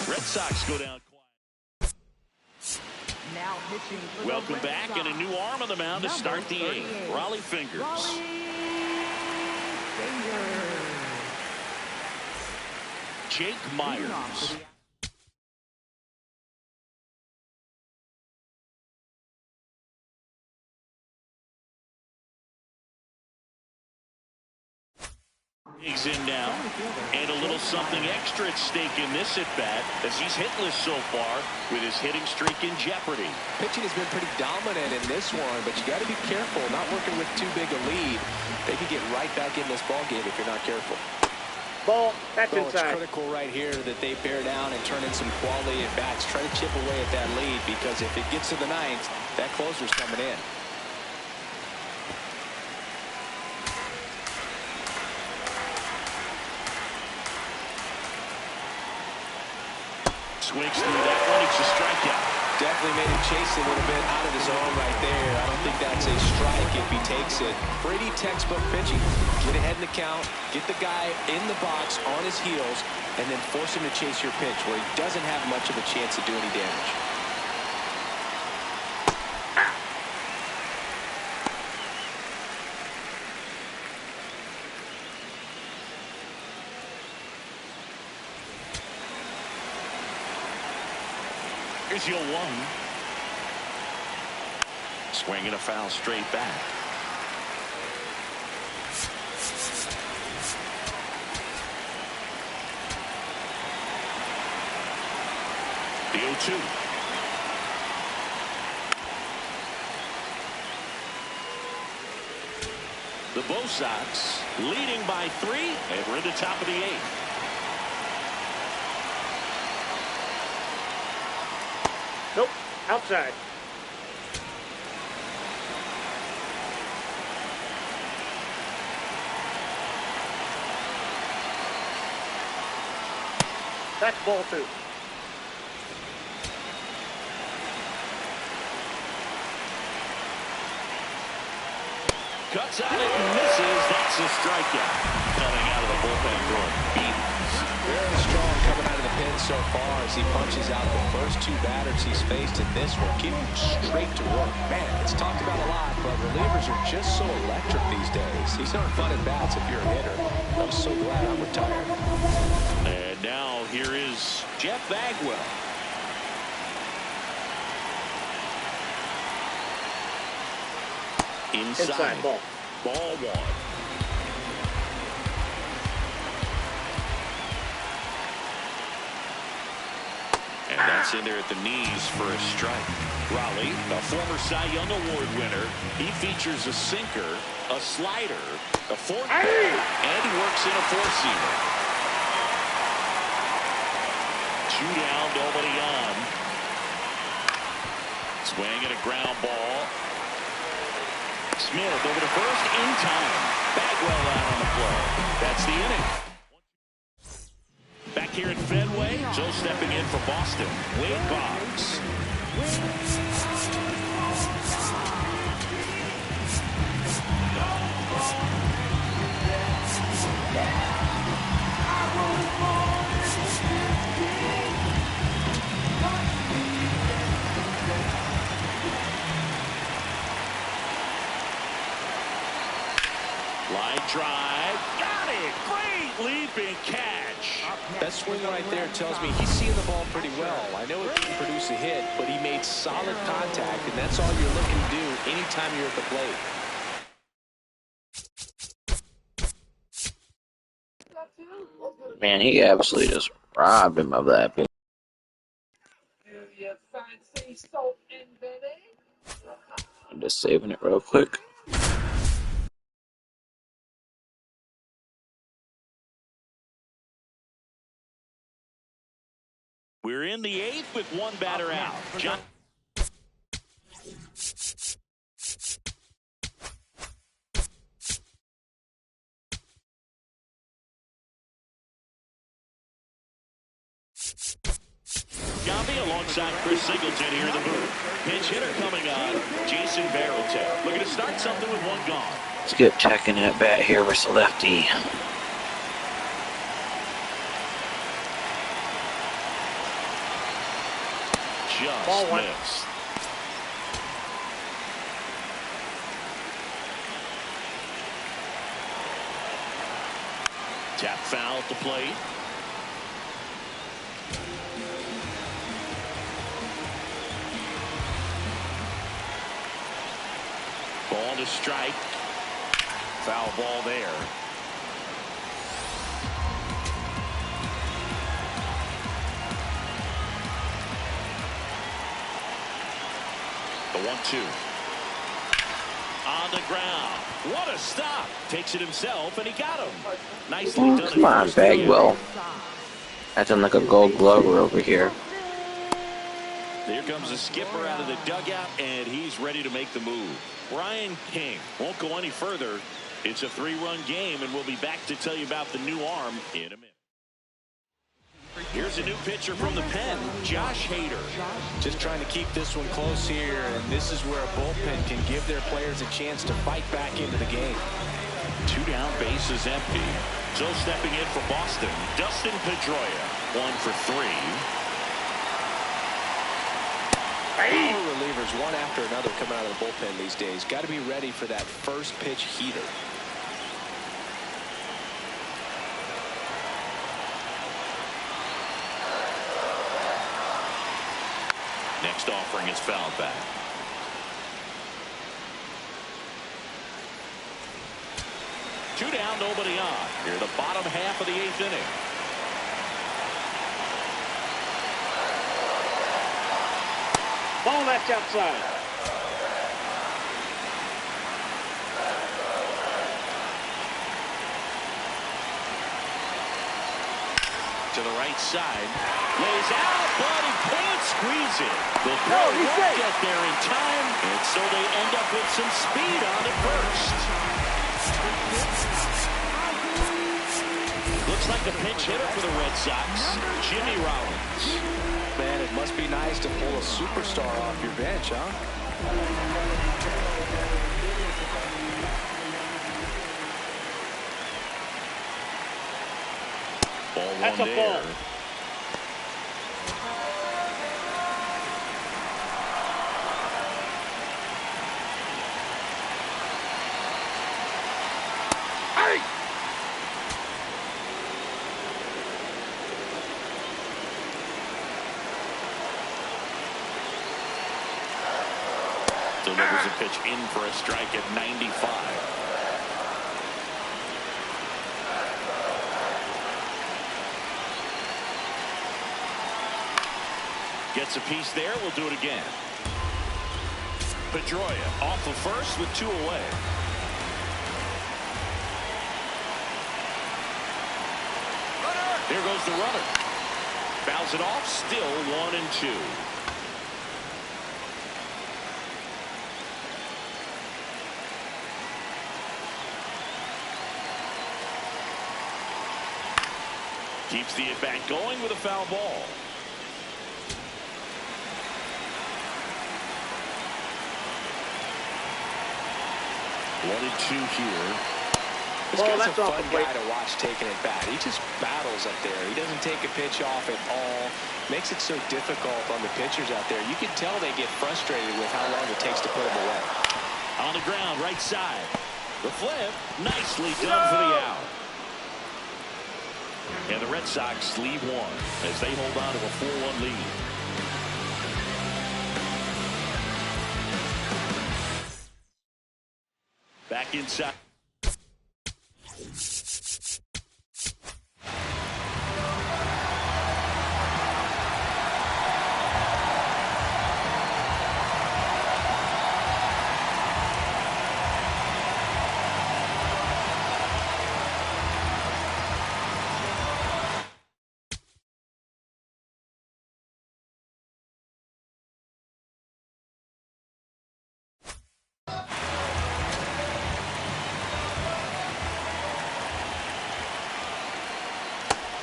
A: Red Sox go down quiet.
D: Now pitching for
A: Welcome
D: the Red
A: back,
D: Sox.
A: and a new arm on the mound to start the eighth. Raleigh Fingers. Jake Myers. He's in now, and a little something extra at stake in this at-bat as he's hitless so far with his hitting streak in jeopardy.
B: Pitching has been pretty dominant in this one, but you got to be careful, not working with too big a lead. They can get right back in this ball game if you're not careful.
C: Ball, that's
B: Well, it's
C: inside.
B: critical right here that they bear down and turn in some quality at-bats. Try to chip away at that lead, because if it gets to the ninth, that closer's coming in.
A: Swings through that one. It's a strikeout.
B: Definitely made him chase a little bit out of his own right there. I don't think that's a strike if he takes it. Pretty textbook pitching. Get ahead in the count, get the guy in the box on his heels, and then force him to chase your pitch where he doesn't have much of a chance to do any damage.
A: Here's your one. Swinging a foul straight back. The 0-2. The Bo Sox leading by 3, and we're in the top of the 8th.
C: Nope, outside. That's ball 2.
A: Cuts out it and misses. That's a strikeout. Coming out of the bullpen throwing beatings.
B: Very strong coming out of the pen so far as he punches out the first 2 batters he's faced in this one. Keep him straight to work. Man, it's talked about a lot, but relievers are just so electric these days. These aren't fun at bats if you're a hitter. I'm so glad I'm retired.
A: And now here is Jeff Bagwell. Inside.
C: Ball.
A: Ball 1. And that's in there at the knees for a strike. Raleigh, a former Cy Young Award winner. He features a sinker, a slider, a fork, and he works in a four-seamer. 2 down, nobody on. Swing and a ground ball. Smith over to first in time. Bagwell out on the play. That's the inning. Back here at Fenway, Joe stepping in for Boston. Wade Boggs. Line drive. Got it. Great leaping catch.
B: That swing right there tells me he's seeing the ball pretty well. I know it didn't produce a hit, but he made solid contact, and that's all you're looking to do anytime you're at the plate.
F: Man, he absolutely just robbed him of that. I'm just saving it real quick.
A: We're in the 8th with 1 batter out. John. Gambi alongside Chris Singleton here in the booth. Pinch hitter coming on, Jason Varitek. Looking to start something with one gone.
F: Let's get Tekken at bat here versus lefty.
A: Just missed. Tap foul at the plate. Ball to strike. Foul ball there. The 1-2. On the ground. What a stop. Takes it himself, and he got him. Nicely done.
F: Come on, Bagwell. Acting like a gold glover over here.
A: There comes the skipper out of the dugout, and he's ready to make the move. Brian King won't go any further. It's a 3-run game, and we'll be back to tell you about the new arm in a minute. Here's a new pitcher from the pen, Josh Hader.
B: Just trying to keep this one close here, and this is where a bullpen can give their players a chance to fight back into the game.
A: 2 down, bases empty. So stepping in for Boston, Dustin Pedroia, 1 for 3.
B: Power relievers one after another coming out of the bullpen these days. Got to be ready for that first pitch heater.
A: Next offering is fouled back. Two down, nobody on. Here the bottom half of the 8th inning.
C: Ball left outside.
A: To the right side. Lays out, but he can't squeeze it. The throw won't get there in time, and so they end up with some speed on it first. Looks like a pinch hitter for the Red Sox, Jimmy Rollins.
B: Man, it must be nice to pull a superstar off your bench, huh?
A: Ball
C: That's
A: one
C: a
A: there.
C: ball.
A: Delivers a pitch in for a strike at 95. Gets a piece there. We'll do it again. Pedroia off the first with 2 away. Here goes the runner. Fouls it off. Still 1-2. Keeps the at-bat going with a foul ball. One and two here.
B: This guy's a fun guy to watch taking it back. He just battles up there. He doesn't take a pitch off at all. Makes it so difficult on the pitchers out there. You can tell they get frustrated with how long it takes to put him away.
A: On the ground, right side. The flip, nicely done for the out. And the Red Sox lead one as they hold on to a 4-1 lead. Back inside.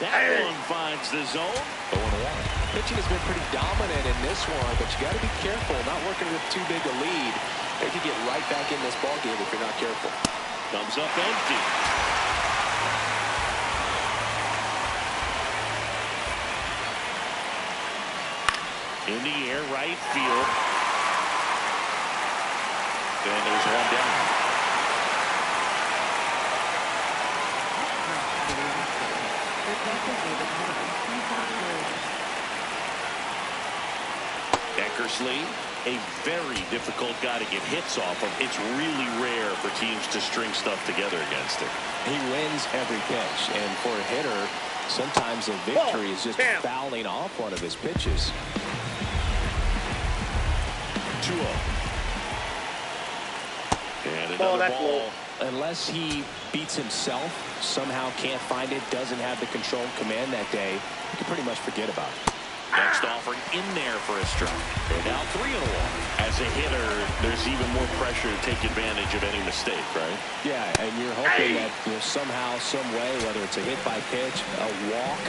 A: That one finds the zone.
B: 0-1. Pitching has been pretty dominant in this one, but you got to be careful, not working with too big a lead. They could get right back in this ball game if you're not careful.
A: Comes up empty. In the air, right field. And there's one down. Eckersley, a very difficult guy to get hits off of. It's really rare for teams to string stuff together against him.
B: He wins every pitch, and for a hitter, sometimes a victory is just fouling off one of his pitches.
A: 2-0. And another ball.
B: Unless he beats himself, somehow can't find it, doesn't have the control and command that day, you can pretty much forget about it.
A: Next offering in there for a strike. And now 3-1. As a hitter, there's even more pressure to take advantage of any mistake, right?
B: Yeah, and you're hoping that somehow, some way, whether it's a hit by pitch, a walk,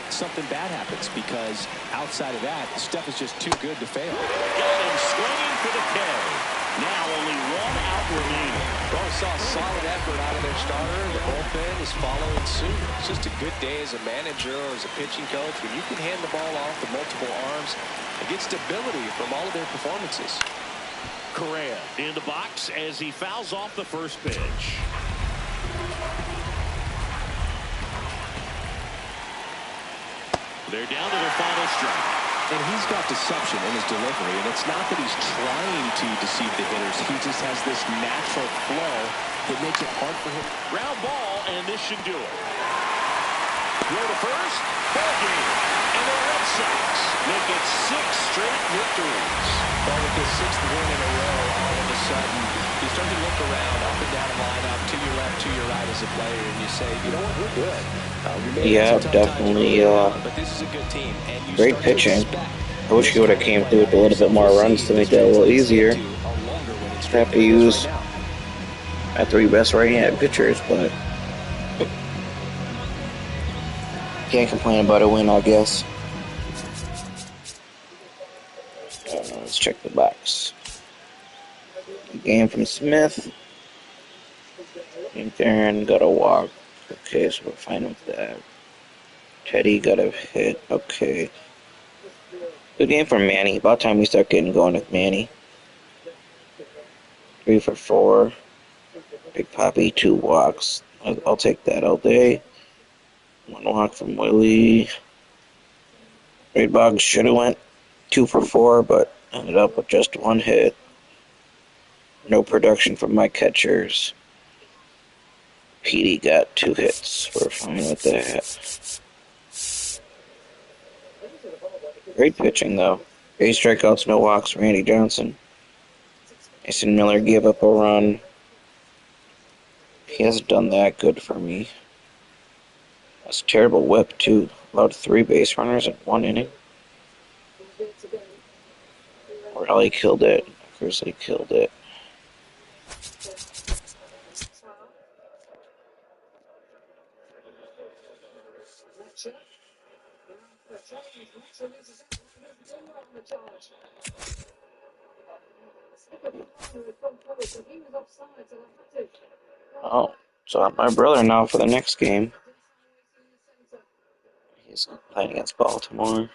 B: something bad happens, because outside of that, stuff is just too good to fail.
A: Got him swinging for the K. Now only 1 out remaining.
B: Well, we saw a solid effort out of their starter. The bullpen is following suit. It's just a good day as a manager or as a pitching coach when you can hand the ball off to multiple arms and get stability from all of their performances.
A: Correa in the box as he fouls off the first pitch. They're down to their final strike.
B: And he's got deception in his delivery, and it's not that he's trying to deceive the hitters. He just has this natural flow that makes it hard for him.
A: Ground ball, and this should do it. Throw to first, ball game. And the Red Sox make it 6 straight victories.
B: Well, with this 6th win in a row, all of a sudden, you start to look around, up and down the lineup, to your left, to your right as a player, and you say, you know what, we're good.
F: Yeah, definitely.
B: But this is a good team, and you
F: Great pitching. I wish he would have came through with a little bit more runs to make that a little easier. Have to use my 3 best right-handed pitchers, but can't complain about a win, I guess. Let's check the box. Game from Smith. Aaron got a walk. Okay, so we're fine with that. Teddy got a hit. Okay. Good game for Manny. About time we start getting going with Manny. 3 for 4. Big Poppy, 2 walks. I'll take that all day. 1 walk from Willie. Red Boggs should have went 2 for 4, but ended up with just 1 hit. No production from my catchers. Petey got 2 hits. We're fine with that. Great pitching, though. 8 strikeouts, no walks. Randy Johnson. Mason Miller gave up a run. He hasn't done that good for me. That's a terrible whip, too. Allowed 3 base runners in 1 inning. Raleigh killed it. Grizzly killed it. Oh, so I'm my brother now for the next game. He's playing against Baltimore.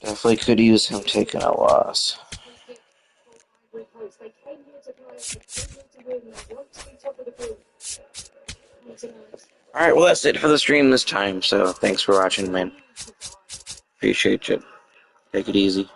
F: Definitely could use him taking a loss. Alright, well that's it for the stream this time, so thanks for watching, man. Appreciate you. Take it easy.